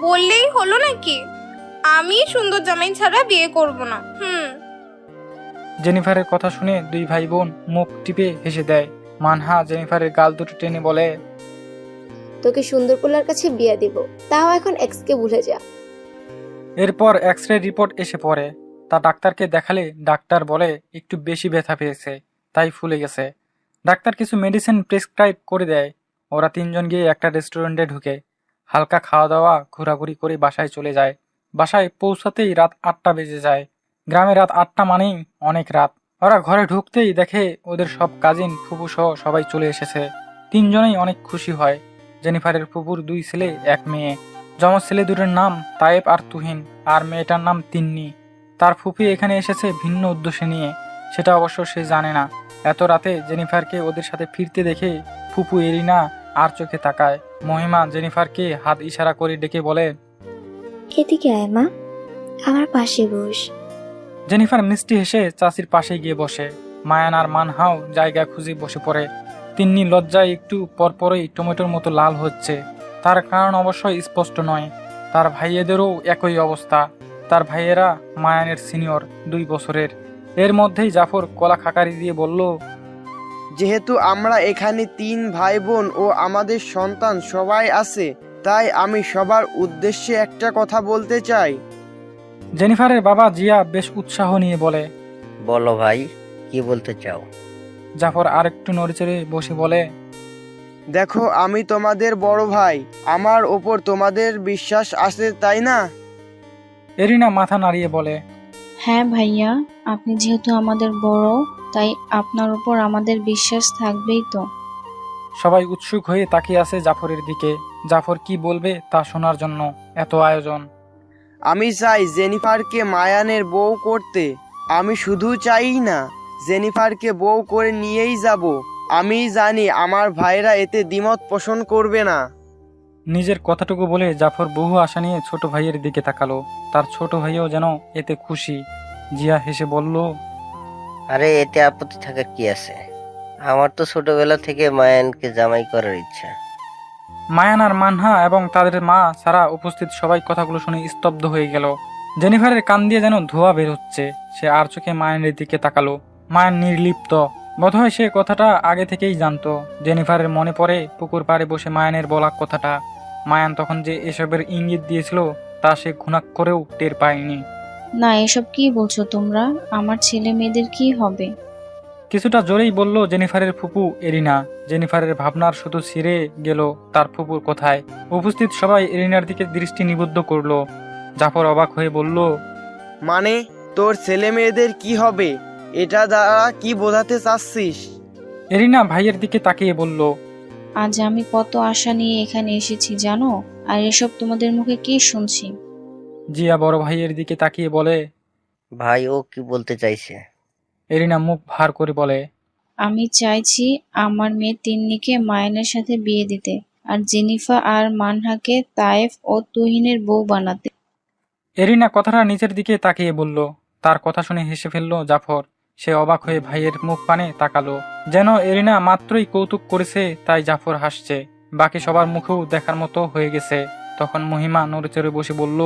বললেই হলো নাকি? আমি সুন্দর জামাই ছাড়া বিয়ে করব না। জেনিফারের কথা শুনে দুই ভাই বোন মুখ টিপে হেসে দেয়। মানহা জেনিফারের গাল দুটো টেনে বলে, তোকে সুন্দর পোলার কাছে বিয়ে দিব, তাও এখন এক্সকে ভুলে যা। এরপর এক্স-রে রিপোর্ট এসে পড়ে। তা ডাক্তারকে দেখালে ডাক্তার বলে একটু বেশি ব্যথা পেয়েছে, তাই ফুলে গেছে। ডাক্তার কিছু মেডিসিন প্রেসক্রাইব করে দেয়। ওরা তিনজন গিয়ে একটা রেস্টুরেন্টে ঢুকে হালকা খাওয়া দাওয়া ঘোরাঘুরি করে বাসায় চলে যায়। বাসায় পৌঁছাতেই রাত 8টা বেজে যায়। গ্রামে রাত 8টা মানেই অনেক রাত। ওরা ঘরে ঢুকতেই দেখে ওদের সব কাজিন ফুপু সহ সবাই চলে এসেছে। তিনজনেই অনেক খুশি হয়। জেনিফারের ফুপুর 2 ছেলে 1 মেয়ে। যমজ ছেলে দুটোর নাম তায়েব আর তুহিন, আর মেয়েটার নাম তিন্নি। তার ফুপি এখানে এসেছে ভিন্ন উদ্দেশ্য নিয়ে, সেটা অবশ্য সে জানে না। এত রাতে জেনিফারকে ওদের সাথে ফিরতে দেখে ফুপু এরিনা আর চোখে তাকায়। মহিমা জেনিফারকে হাত ইশারা করে ডেকে বলে, এদিকে আয় মা, আমার পাশে বস। জেনিফার মিষ্টি হেসে চাচির পাশে গিয়ে বসে। মায়ান আর মানহাও জায়গা খুঁজে বসে পড়ে। তিন্নি লজ্জায় একটু পরপরই টমেটোর মতো লাল হচ্ছে। তার কারণ অবশ্যই স্পষ্ট নয়। তার ভাইয়েদেরও একই অবস্থা। তার ভাইয়েরা মায়ানের সিনিয়র 2 বছরের। এর মধ্যেই জাফর কলা খাকারি দিয়ে বলল, যেহেতু আমরা এখানে 3 ভাই বোন ও আমাদের সন্তান সবাই আছে, তাই আমি সবার উদ্দেশ্যে একটা কথা বলতে চাই। জেনিফারের বাবা জিয়া বেশ উৎসাহ নিয়ে বলে। বলো ভাই, কি বলতে চাও? জাফর আরেকটু নড়েচড়ে বসে বলে, দেখো, আমি তোমাদের বড় ভাই, আমার ওপর তোমাদের বিশ্বাস আছে, তাই না? এরিনা মাথা নাড়িয়ে বলে, হ্যাঁ ভাইয়া, আপনি যেহেতু আমাদের বড়, তাই আপনার উপর আমাদের বিশ্বাস থাকবেই তো। সবাই উৎসুক হয়ে তাকিয়ে আছে জাফরের দিকে। জাফর কি বলবে তা শোনার জন্য এত আয়োজন। আমি চাই জেনিফারকে মায়ানের বউ করতে। আমি শুধু চাই না, জেনিফারকে বউ করে নিয়েই যাব। আমি জানি আমার ভাইরা এতে দ্বিমত পোষণ করবে না। নিজের কথাটুকু বলে জাফর বহু আশা নিয়ে ছোট ভাইয়ের দিকে তাকালো। তার ছোট ভাইও যেন এতে খুশি। জিয়া হেসে বলল, আরে এতে আপত্তি থাকার কি আছে? আমার তো ছোটবেলা থেকে মায়ানকে জামাই করার ইচ্ছা। মায়ান আর মানহা এবং তাদের মা ছাড়া উপস্থিত সবাই কথাগুলো শুনে স্তব্ধ হয়ে গেল। জেনিফারের কান দিয়ে যেন ধোঁয়া বের হচ্ছে। সে আর চোখে মায়ানের দিকে তাকালো। মায়ান নির্লিপ্ত। বোধহয় সে কথাটা আগে থেকেই জানতো। জেনিফারের মনে পড়ে পুকুর পাড়ে বসে মায়ানের বলা কথাটা। মায়ান তখন যে এসবের ইঙ্গিত দিয়েছিল তা সে ঘুণাক্ষরেও টের পায়নি। না, এসব কি বলছো তোমরা? আমার ছেলে মেয়েদের কি হবে? কিছুটা জোরেই বলল জেনিফারের ফুপু এরিনা। জেনিফারের ভাবনার শুধু ছিঁড়ে গেল তার ফুপুর কথায়। উপস্থিত সবাই এরিনার দিকে দৃষ্টি নিবদ্ধ করলো। জাফর অবাক হয়ে বলল, মানে তোর ছেলে মেয়েদের কি হবে? এটা দ্বারা কি বোঝাতে চাচ্ছিস? এরিনা ভাইয়ের দিকে তাকিয়ে বলল, আজ আমি কত আশা নিয়ে এখানে এসেছি জানো, আর এসব তোমাদের মুখে কি শুনছি? জিয়া বড় ভাইয়ের দিকে তাকিয়ে বলে, ভাই, ও কি বলতে চাইছে? এরিনা মুখ ভার করে বলে, আমি চাইছি আমার মেয়ে তিন্নিকে মায়ানের সাথে বিয়ে দিতে। আর জেনিফার আর মানহাকে তায়েফ ও তুহিনের বউ বানাতে। এরিনা কথাটা নিচের দিকে তাকিয়ে বলল। তার কথা শুনে হেসে ফেলল জাফর। সে অবাক হয়ে ভাইয়ের মুখ পানে তাকালো, যেন এরিনা মাত্রই কৌতুক করেছে তাই জাফর হাসছে। বাকি সবার মুখেও দেখার মতো হয়ে গেছে। তখন মহিমা নড়েচড়ে বসে বলল,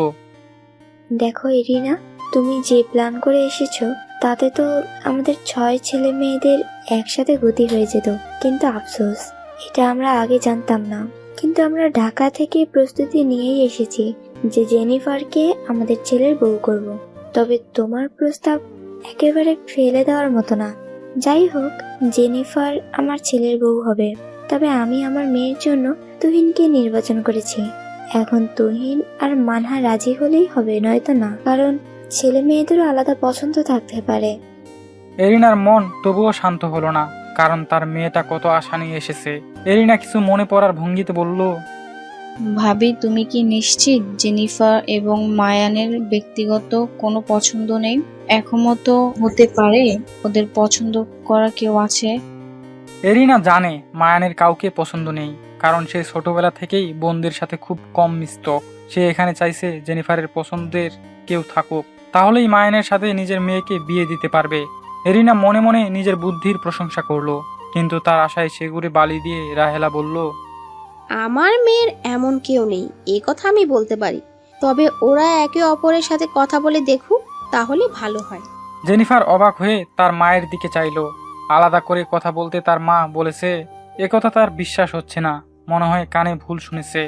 দেখো এরিনা, তুমি যে প্ল্যান করে এসেছো তাতে তো আমাদের 6 ছেলে মেয়েদের একসাথে গতি হয়ে যেত, কিন্তু আফসোস এটা আমরা আগে জানতাম না। কিন্তু আমরা ঢাকা থেকে প্রস্তুতি নিয়েই এসেছি যে জেনিফারকে আমাদের ছেলের বউ করব। তবে তোমার প্রস্তাব একেবারে ফেলে দেওয়ার মতো না। যাই হোক, জেনিফার আমার ছেলের বউ হবে, তবে আমি আমার মেয়ের জন্য তুহিনকে নির্বাচন করেছি। এখন তুহিন আর মানহা রাজি হলেই হবে, নয়তো না, কারণ ছেলে মেয়েদেরও আলাদা পছন্দ থাকতে পারে। এরিনার মন তবুও শান্ত হলো না, কারণ তার মেয়েটা কত আশা নিয়ে এসেছে। এরিনা কিছু মনে পড়ার ভঙ্গিতে বলল, ভাবি, তুমি কি নিশ্চিত জেনিফার এবং মায়ানের ব্যক্তিগত কোনো পছন্দ নেই? একমত হতে পারে ওদের পছন্দ করা কেউ আছে। এরিনা জানে মায়ানের কাউকে পছন্দ নেই, কারণ সে ছোটবেলা থেকেই বোনদের সাথে খুব কম মিশত। সে এখানে চাইছে জেনিফারের পছন্দের কেউ থাকুক, তাহলেই মায়ানের সাথে নিজের মেয়েকে বিয়ে দিতে পারবে। এরিনা মনে মনে নিজের বুদ্ধির প্রশংসা করলো, কিন্তু তার আশায় সেগুড়ে বালি দিয়ে রাহেলা বলল, আমার মেয়ের এমন কেউ নেই, এ কথা আমি বলতে পারি। তবে ওরা একে অপরের সাথে কথা বলে দেখুক, তাহলে ভালো হয়। জেনিফার অবাক হয়ে তার মায়ের দিকে চাইলো। আলাদা করে কথা বলতে তার মা বলেছে, একথা তার বিশ্বাস হচ্ছে না, মনে হয় কানে ভুল শুনেছে।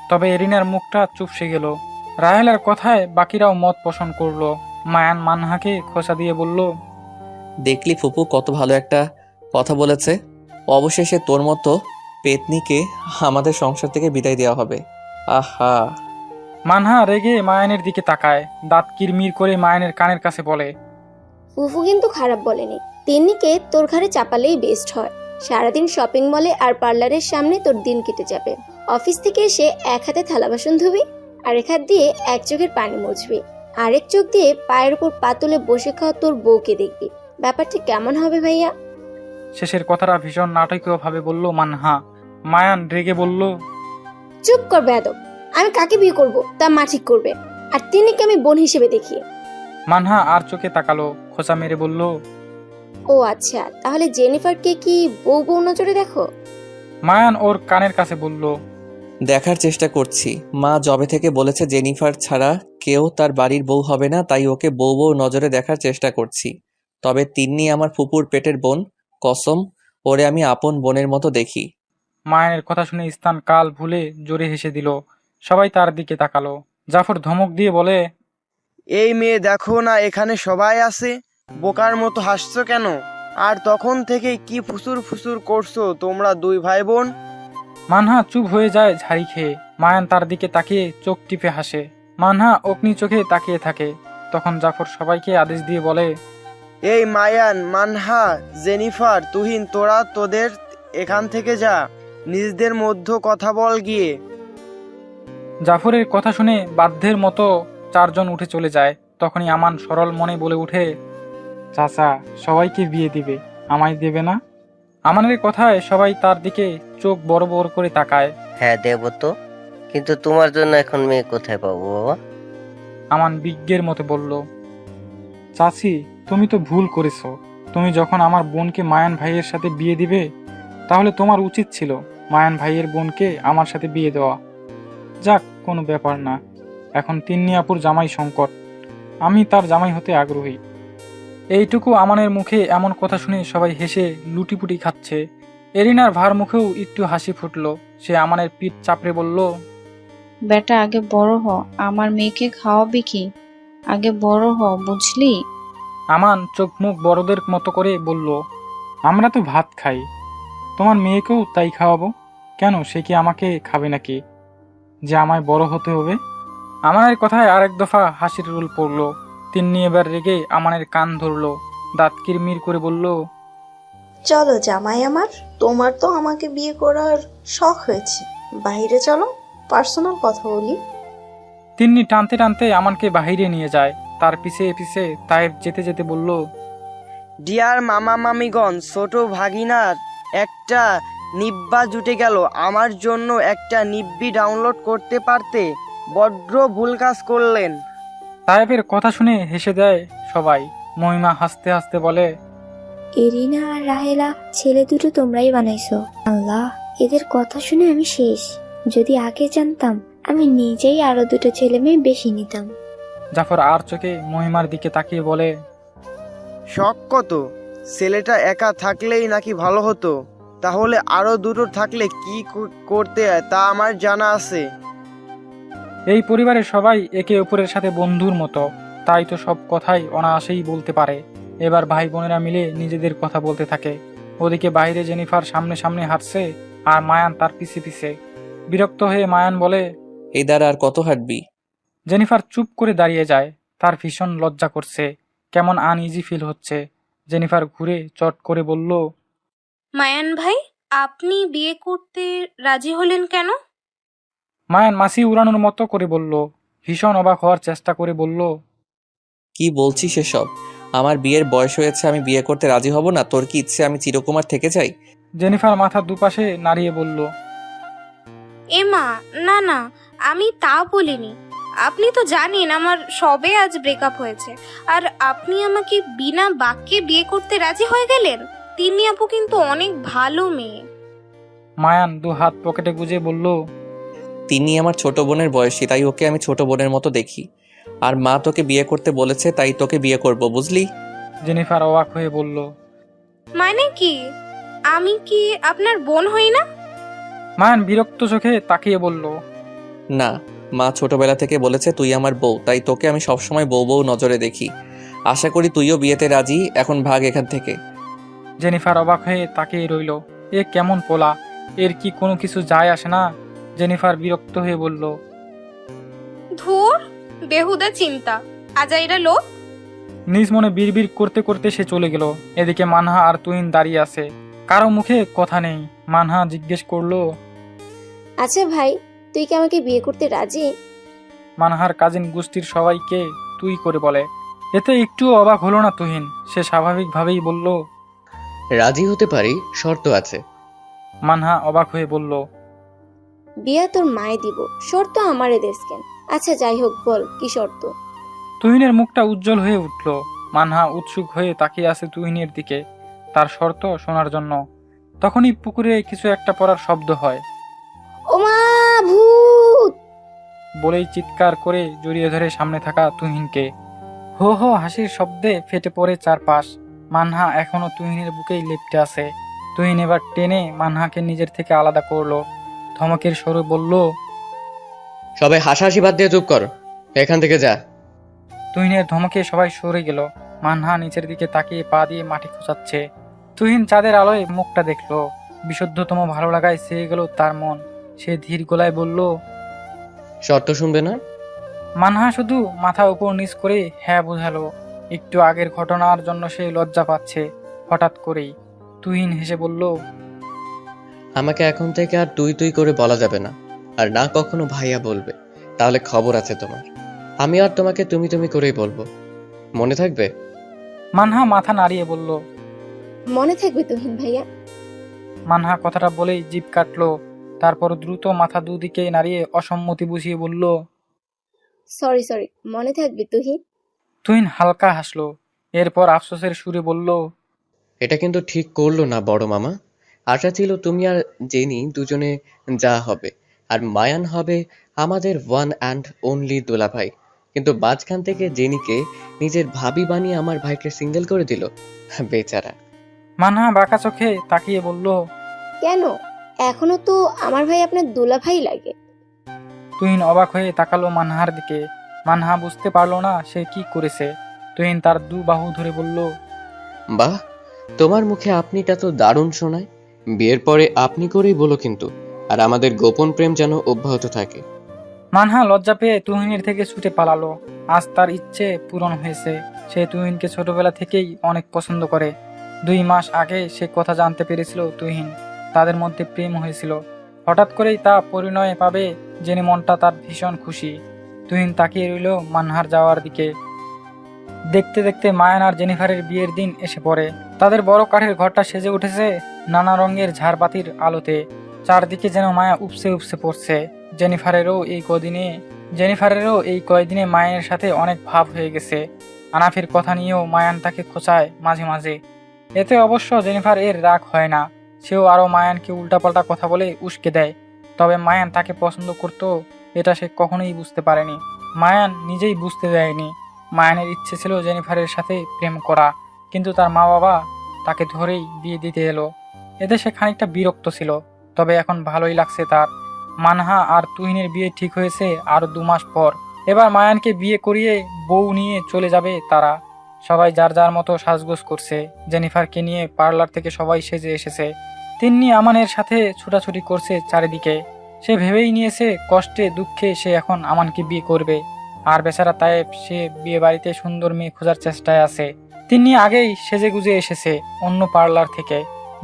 তবে এরিনার মুখটা চুপসে গেল। রাহেলার কথায় বাকিরাও মত পোষণ করলো। মায়ান মানহাকে খোঁচা দিয়ে বলল, দেখলি ফুপু কত ভালো একটা কথা বলেছে। অবশেষে তোর মতো পেতনিকে আমাদের সংসার থেকে বিদায় দেওয়া হবে। আহা। মানহা রেগে মায়ানের দিকে তাকায়, দাঁত কিরমির করে মায়ানের কানের কাছে বলে, ফুফু কিন্তু খারাপ বলেনি। তিন্নিকে তোর ঘরে চাপালেই বেস্ট হয়। সারাদিন শপিং মলে আর পার্লারের সামনে তোর দিন কেটে যাবে। অফিস থেকে এসে এক হাতে থালা বাসন ধুবি, আরেক হাত দিয়ে এক চোখের পানি মুছবি, আরেক চোখ দিয়ে পায়ের উপর পাতলে বসে খাওয়া তোর বউকে দেখবি। ব্যাপারটা কেমন হবে ভাইয়া? শেষের কথাটা ভীষণ নাটকীয় ভাবে বলল মানহা। মায়ান রেগে বলল, চুপ কর বেয়াদব। আমি কাকে বিয়ে করব তা মা ঠিক করবে, আর তিন্নিকে আমি বোন হিসেবে দেখি। মানহা আর চোখে তাকালো, খোঁচা মেরে বলল, ও আচ্ছা, তাহলে জেনিফারকে কি বউ বউ নজরে দেখো? মায়ান ওর কানের কাছে বলল, দেখার চেষ্টা করছি। মা জবে থেকে বলেছে জেনিফার ছাড়া কেউ তার বাড়ির বউ হবে না, তাই ওকে বউ বউ নজরে দেখার চেষ্টা করছি। তবে তিন্নি আমার ফুপুর পেটের বোন, কসম ওরে আমি আপন বোনের মতো দেখি। মায়ানের কথা শুনে স্থান কাল ভুলে জোরে হেসে দিল। সবাই তার দিকে তাকালো। জাফর ধমক দিয়ে বলে, এই মেয়ে দেখো না, এখানে সবাই আছে, বোকার মতো হাসছো কেন? আর তখন থেকে কি ফুসুর ফুসুর করছো তোমরা দুই ভাই বোন? মানহা চুপ হয়ে যায় ঝাড়ি খেয়ে। মায়ান তার দিকে তাকিয়ে চোখ টিপে হাসে। মানহা অগ্নি চোখে তাকিয়ে থাকে। তখন জাফর সবাইকে আদেশ দিয়ে বলে, এই মায়ান, মানহা, জেনিফার, তুহিন, তোরা তোদের এখান থেকে যা, নিজেদের মধ্যে কথা বল গিয়ে। জাফরের কথা শুনে বাধ্যের মতো চারজন উঠে চলে যায়। তখনই আমান সরল মনে বলে উঠে, চাচা সবাইকে বিয়ে দিবে, আমায় দেবে না? আমানের কথায় সবাই তার দিকে চোখ বড় বড় করে তাকায়। হ্যাঁ দেব তো, কিন্তু তোমার জন্য এখন মেয়ে কোথায় পাবো বাবা? আমান বিজ্ঞের মতো বলল, চাচি তুমি তো ভুল করেছো। তুমি যখন আমার বোনকে মায়ান ভাইয়ের সাথে বিয়ে দিবে, তাহলে তোমার উচিত ছিল মায়ান ভাইয়ের বোনকে আমার সাথে বিয়ে দেওয়া। যাক, কোনো ব্যাপার না। এখন তিন্নি আপুর জামাই সংকট, আমি তার জামাই হতে আগ্রহী। এইটুকু আমানের মুখে এমন কথা শুনে সবাই হেসে লুটিপুটি খাচ্ছে। এরিনার ভার মুখেও একটু হাসি ফুটলো। সে আমানের পিঠ চাপড়ে বলল, বেটা আগে বড় হ, আমার মেয়েকে খাওয়াবি কি? আগে বড় হ, বুঝলি? আমান চোখ মুখ বড়দের মতো করে বলল, আমরা তো ভাত খাই, তোমার মেয়েকেও তাই খাওয়াবো কেন? সে কি আমাকে খাবে নাকি যে আমায় বড় হতে হবে? আমানের কথায় আরেক দফা হাসির রোল পড়ল। তিন্নি এবার রেগে আমানের কান ধরলো, দাঁত কিরমির করে বলল, চলো জামাই আমার, তোমার তো আমাকে বিয়ে করার শখ হয়েছে, বাইরে চলো, পার্সোনাল কথা বলি। তিন্নি টানতে টানতে আমানকে বাহিরে নিয়ে যায়। তার পিছে পিছে তায়েব যেতে যেতে বলল, ডিয়ার মামা মামিগণ, ছোট ভাগিনার একটা নিব্বা জুটে গেল, আমার জন্য একটা নিব্বি ডাউনলোড করতে পারতে। বড্ড ভুল কাজ করলেন। সাহেবের কথা শুনে হেসে দেয় সবাই। মহিমা হাসতে হাসতে বলে, এরিনা আর রাহেলা ছেলে দুটো তোমরাই বানাইছো। আল্লাহ, এদের কথা শুনে আমি শেষ। যদি আগে জানতাম আমি নিজেই আরো দুটো ছেলে মেয়ে বেশি নিতাম। জাফর আর চোখে মহিমার দিকে তাকিয়ে বলে, শখ কত? ছেলেটা একা থাকলেই নাকি ভালো হতো? তাহলে আরো দুটো থাকলে কি করতে তা আমার জানা আছে। এই পরিবারের সবাই একে অপরের সাথে বন্ধুর মতো, তাই তো সব কথাই অনায়াসেই বলতে পারে। এবার ভাই বোনেরা মিলে নিজেদের কথা বলতে থাকে। ওদিকে বাইরে জেনিফার সামনে সামনে হাঁটছে আর মায়ান তার পিছে পিছে। বিরক্ত হয়ে মায়ান বলে, এই দ্বারা আর কত হাঁটবি? জেনিফার চুপ করে দাঁড়িয়ে যায়। তার ভীষণ লজ্জা করছে, কেমন আনইজি ফিল হচ্ছে। জেনিফার ঘুরে চট করে বলল, মায়ান ভাই, আপনি বিয়ে করতে রাজি হলেন কেন? মায়ান মাছি উড়ানোর মতো করে বলল, ভীষণ অবাক হওয়ার চেষ্টা করে বলল, কি বলছিস এসব? আমার বিয়ের বয়স হয়েছে, আমি বিয়ে করতে রাজি হব না? তোর কি ইচ্ছে আমি চিরকুমার থেকে যাই? জেনিফার মাথার দুপাশে নাড়িয়ে বলল, এমা, না না, আমি তা বলিনি। আপনি তো জানেন আমার সবে আজ ব্রেকআপ হয়েছে, আর আপনি আমাকে বিনা বাক্যে বিয়ে করতে রাজি হয়ে গেলেন। তিনি আপু কিন্তু অনেক ভালো মেয়ে। মায়ান দু হাত পকেটে গুজে বলল, তিনি আমার ছোট বোনের বয়সী, তাই ওকে আমি ছোট বোনের মতো দেখি। আর মা তোকে বিয়ে করতে বলেছে, তাই তোকে বিয়ে করব, বুঝলি? জেনিফার অবাক হয়ে বলল, মানে কি? আমি কি আপনার বোন হই না? মায়ান বিরক্ত চোখে তাকিয়ে বলল, না, মা ছোটবেলা থেকে বলেছে তুই আমার বউ, তাই তোকে আমি সবসময় বউ বউ নজরে দেখি। আশা করি তুইও বিয়েতে রাজি। এখন ভাগ এখান থেকে। জেনিফার অবাক হয়ে তাকিয়ে রইল। এ কেমন পোলা, এর কি কোনো কিছু যায় আসে না? জেনিফার বিরক্ত হয়ে বলল, ধুর, বেহুদা চিন্তা, আজাইরা লোক। নিজ মনে বিড়বিড় করতে করতে সে চলে গেল। এদিকে মানহা আর তুহিন দাঁড়িয়ে আছে, কারো মুখে কথা নেই। মানহা জিজ্ঞেস করলো, আচ্ছা ভাই, তুই কি আমাকে বিয়ে করতে রাজি? মানহার কাজিন গোষ্ঠীর সবাইকে তুই করে বলে। এতে একটু অবাক হলো না তুহিন। সে স্বাভাবিকভাবেই বলল, রাজি হতে পারি, শর্ত আছে। মানহা অবাক হয়ে বলল, বিয়া তোর মায়ে দিব, শর্ত আমারে দেশ কেন? আচ্ছা যাই হোক, বল কি শর্ত? তুহিনের মুখটা উজ্জ্বল হয়ে উঠল। মানহা উৎসুক হয়ে তাকিয়ে আছে তুহিনের দিকে, তার শর্ত শোনার জন্য। তখনই পুকুরে কিছু একটা পড়ার শব্দ হয়। ওমা, ভূত! বলেই চিৎকার করে জড়িয়ে ধরে সামনে থাকা তুহিনকে। হো হো হাসির শব্দে ফেটে পড়ে চারপাশ। মানহা এখনো তুহিনের বুকেই লেপ্টে আছে। তুহিন এবার টেনে মানহাকে নিজের থেকে আলাদা করলো। ধমকের স্বরে বলল, সবাই হাসাহাসি বাদ দিয়ে চুপ কর, এখান থেকে যা। তুহিনের ধমকে সবাই সরে গেল। মানহা নিচের দিকে তাকিয়ে পা দিয়ে মাটি খোঁচাচ্ছে। তুহিন চাঁদের আলোয় মুখটা দেখলো। বিশুদ্ধতম ভালো লাগায় ছেয়ে গেল তার মন। সে ধীর গলায় বলল, শর্ত শুনবে না? মানহা শুধু মাথা উপর নিচ করে হ্যাঁ বোঝালো। একটু আগের ঘটনার জন্য সে লজ্জা পাচ্ছে হঠাৎ করেই। তুহিন হেসে বলল, আমাকে এখন থেকে আর তুই তুই করে বলা যাবে না, আর না কখনো ভাইয়া বলবে, তাহলে খবর আছে তোমার। আমি আর তোমাকে তুমি তুমি করেই বলবো, মনে থাকবে? মানহা মাথা নাড়িয়ে বলল। মনে থাকবে তুহিন ভাইয়া। মানহা কথাটা বলেই জিভ কাটলো। তারপর দ্রুত মাথা দুদিকে নাড়িয়ে অসম্মতি বুঝিয়ে বলল, সরি সরি, মনে থাকবে তুহিন। তুহিন হালকা হাসলো। এরপর আফসোসের সুরে বলল, এটা কিন্তু ঠিক করলো না বড় মামা। আশা ছিল তুমি আর জেনি দুজনে যা হবে, আর মায়ান হবে আমাদের ওয়ান অ্যান্ড অনলি দুলাভাই। কিন্তু মাঝখান থেকে জেনিকে নিজের ভাবি বানিয়ে আমার ভাইকে সিঙ্গেল করে দিল, বেচারা। মানহা বাঁকা চোখে তাকিয়ে বলল, কেন? এখনো তো আমার ভাই আপনার দুলা ভাই লাগে। তুহিন অবাক হয়ে তাকালো মানহার দিকে। মানহা বুঝতে পারলো না সে কি করেছে। তুহিন তার দু বাহু ধরে বলল, বাহ, তোমার মুখে আপনিটা তো দারুণ শোনায়। বিয়ের পরে আপনি করেই বলো কিন্তু, আর আমাদের গোপন প্রেম যেন অব্যাহত থাকে। মানহা লজ্জা পেয়ে তুহিনের থেকে ছুটে পালালো। আজ তার ইচ্ছে পূরণ হয়েছে। সে তুহিনকে ছোটবেলা থেকেই অনেক পছন্দ করে। 2 মাস আগে সে কথা জানতে পেরেছিল তুহিন, তাদের মধ্যে প্রেম হয়েছিল। হঠাৎ করেই তা পরিণয় পাবে জেনে মনটা তার ভীষণ খুশি। তুহিন তাকিয়ে রইল মানহার যাওয়ার দিকে। দেখতে দেখতে মায়ান আর জেনিফারের বিয়ের দিন এসে পড়ে। তাদের বড় কাঠের ঘরটা সেজে উঠেছে নানা রঙের ঝাড়বাতির আলোতে। চারদিকে যেন মায়া উপসে উপসে পড়ছে। জেনিফারেরও এই কয়দিনে মায়ের সাথে অনেক ভাব হয়ে গেছে। আনাফের কথা নিয়েও মায়ান তাকে খোঁচায় মাঝে মাঝে। এতে অবশ্য জেনিফার এর রাগ হয় না, সেও আরো মায়ানকে উল্টাপাল্টা কথা বলে উস্কে দেয়। তবে মায়ান তাকে পছন্দ করত এটা সে কখনোই বুঝতে পারেনি। মায়ান নিজেই বুঝতে দেয়নি। মায়ানের ইচ্ছে ছিল জেনিফারের সাথে প্রেম করা, কিন্তু তার মা বাবা তাকে ধরেই বিয়ে দিতে এলো। এতে সে খানিকটা বিরক্ত ছিল, তবে এখন ভালোই লাগছে তার। মানহা আর তুহিনের বিয়ে ঠিক হয়েছে আরো 2 মাস পর। এবার মায়ানকে বিয়ে করিয়ে বউ নিয়ে চলে যাবে তারা। সবাই যার যার মতো সাজগোজ করছে। জেনিফারকে নিয়ে পার্লার থেকে সবাই সেজে এসেছে। তিন্নি আমানের সাথে ছোটাছুটি করছে চারিদিকে। সে ভেবেই নিয়েছে কষ্টে দুঃখে সে এখন আমানকে বিয়ে করবে। আর বেচারা তায়েব, সে বিয়ে বাড়িতে সুন্দর মেয়ে খোঁজার চেষ্টায় আছে। তিন্নি আগেই সেজে গুজে এসেছে অন্য পার্লার থেকে।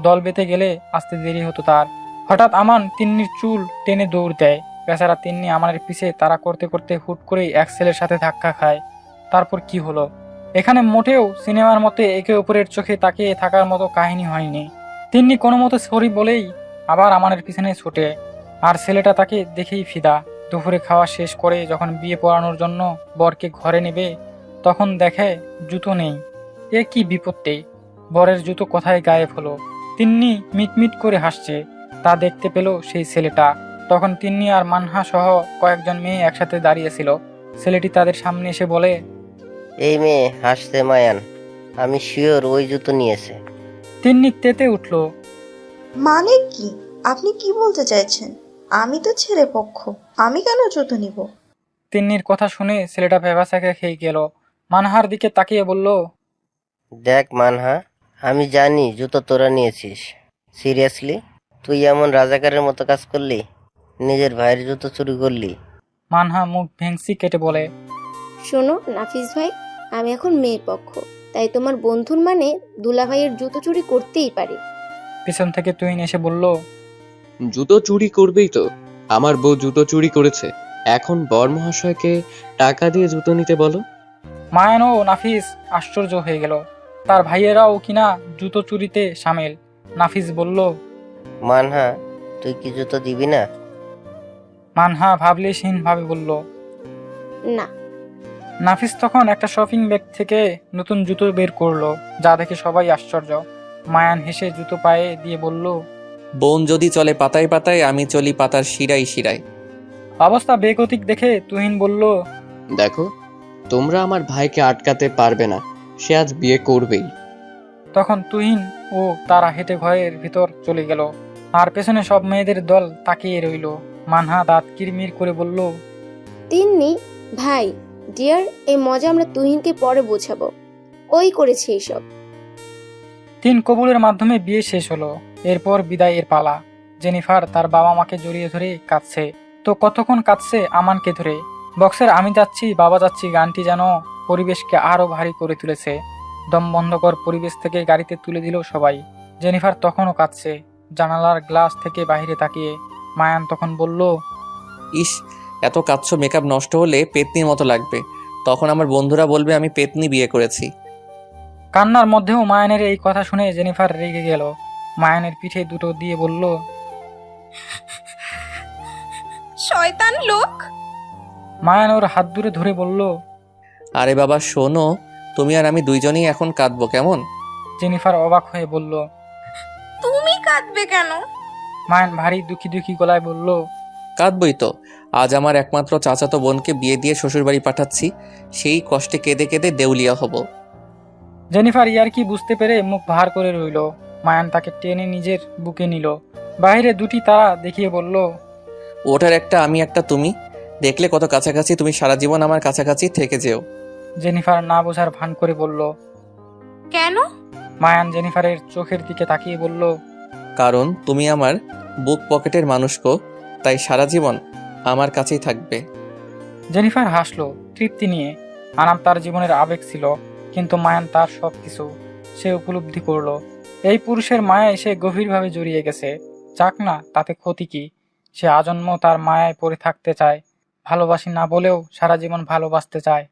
দল বেঁধে গেলে আসতে দেরি হতো তার। হঠাৎ আমান তিন্নির চুল টেনে দৌড় দেয়। বেচারা তিন্নি আমানের পিছে তাড়া করতে করতে হুট করেই এক ছেলের সাথে ধাক্কা খায়। তারপর কি হলো? এখানে মোটেও সিনেমার মতো একে অপরের চোখে তাকিয়ে থাকার মতো কাহিনী হয়নি। তিন্নি কোনো মতো সরি বলেই আবার আমানের পিছনে ছুটে। আর ছেলেটা তাকে দেখেই ফিদা। দুপুরে খাওয়া শেষ করে যখন বিয়ে পড়ানোর জন্য বরকে ঘরে নেবে, তখন দেখে জুতো নেই। এ কি বিপত্তি! বরের জুতো কোথায় গায়েব হলো? তিন্নি মিটমিট করে হাসছে। তা দেখতে পেল সেই ছেলেটা। তখন তিন্নি আর মানহা সহ কয়েকজন মেয়ে একসাথে দাঁড়িয়েছিল। ছেলেটি তাদের সামনে এসে বলে, এই মেয়ে হাসছে মায়ান, আমি শিওর ওই জুতো নিয়েছে। তিন্নি তেতে উঠল। মানে কি? আপনি কি বলতে চাইছেন? আমি তো ছেলে পক্ষ, আমি কেন জুতো নিব? তিন্নির কথা শুনে ছেলেটা ভেবাচাকে খেয়ে গেল। মানহার দিকে তাকিয়ে বলল, দেখ মানহা, আমি জানি জুতো তোরা নিয়েছিস। সিরিয়াসলি তুই এমন রাজাকারের মতো কাজ করলি? নিজের ভাইয়ের জুতো চুরি করলি? মানহা মুখ ভেংসি কেটে বলে, শোনো নাফিস ভাই, আমি এখন মেয়ের পক্ষ, তাই তোমার বন্ধুর মানে দুলাভাইয়ের জুতো চুরি করতেই পারি। পিছন থেকে তুহিন এসে বলল, জুতো চুরি করবেই তো। আমার বউ জুতো চুরি করেছে, এখন বর মহাশয়কে টাকা দিয়ে জুতো নিতে বলো। মায়ান ও নাফিস আশ্চর্য হয়ে গেল। তার ভাইয়েরাও কিনা জুতো চুরিতে সামিল। নাফিস বলল, মানহা, তুই কি জুতো দিবি না? মানহা ভাবলেশহীন ভাবে বলল, না। নাফিস তখন একটা শপিং ব্যাগ থেকে নতুন জুতো বের করলো, যা দেখে সবাই আশ্চর্য। মায়ান হেসে জুতো পায়ে দিয়ে বলল, বোন যদি চলে পাতায় পাতায়, আমি চলি পাতার শিরায় শিরায়। অবস্থা বেগতিক দেখে তুহিন বলল, দেখো, তোমরা আমার ভাইকে আটকাতে পারবে না, সে আজ বিয়ে করবেই। তখন তুহিন ও তারা হেঁটে ঘরের ভিতর চলে গেল। আর পেছনে সব মেয়েদের দল তাকিয়ে রইল। মানহা দাঁত কিরমির করে বলল, তিন্নি ভাই ডিয়ার, এই মজা আমরা তুহিনকে পরে বোঝাবো, ওই করেছে এইসব। 3 কবুলের মাধ্যমে বিয়ে শেষ হলো। এরপর বিদায়ের পালা। জেনিফার তার বাবা মাকে জড়িয়ে ধরে কাঁদছে। তো কতক্ষণ কাঁদছে আমানকে ধরে। বক্সের আমি যাচ্ছি বাবা যাচ্ছি গানটি যেন পরিবেশকে আরো ভারী করে তুলেছে। দম বন্ধকর পরিবেশ থেকে গাড়িতে তুলে দিল সবাই। জেনিফার তখনও কাঁদছে, জানালার গ্লাস থেকে বাইরে তাকিয়ে। মায়ান তখন বলল, ইস, এত কাচ্ছ মেকআপ নষ্ট হলে পেতনির মতো লাগবে। তখন আমার বন্ধুরা বলবে আমি পেতনি বিয়ে করেছি। কান্নার মধ্যেও মায়ানের এই কথা শুনে জেনিফার রেগে গেল। মায়ানের পিঠে দুটো দিয়ে বলল, শয়তান লোক। মায়ান ওর হাত দূরে ধরে বলল, আরে বাবা শোনো, তুমি আর আমি দুইজনেই এখন কাঁদবো কেমন? জেনিফার অবাক হয়ে বলল, তুমি কাঁদবে কেন? মায়ান ভারী দুঃখী দুঃখী গলায় বলল, কাঁদবই তো। আজ আমার একমাত্র চাচাতো বোনকে বিয়ে দিয়ে শ্বশুরবাড়ি পাঠাচ্ছি, সেই কষ্টে কেঁদে কেঁদে দেউলিয়া হব। জেনিফার ইয়ার্কি বুঝতে পেরে মুখ ভার করে রইল। মায়ান তাকে টেনে নিজের বুকে নিল। বাইরে 2টি তারা দেখিয়ে বলল, ওটার একটা আমি একটা তুমি, দেখলে কত কাছাকাছি, তুমি সারা জীবন আমার কাছাকাছি থেকে যেও। জেনিফার না বোঝার ভান করে বলল, কেন? মায়ান জেনিফারের চোখের দিকে তাকিয়ে বলল, কারণ তুমি আমার বুক পকেটের মানুষ গো, তাই সারা জীবন আমার কাছেই থাকবে। জেনিফার হাসলো তৃপ্তি নিয়ে। আনাম তার জীবনের আবেগ ছিল, কিন্তু মায়ান তার সবকিছু। সে উপলব্ধি করলো এই পুরুষের মায়ায় সে গভীরভাবে জড়িয়ে গেছে। যাক না, তাতে ক্ষতি কি? সে আজন্ম তার মায়ায় পড়ে থাকতে চায়। ভালোবাসি না বলেও সারা জীবন ভালোবাসতে চায়।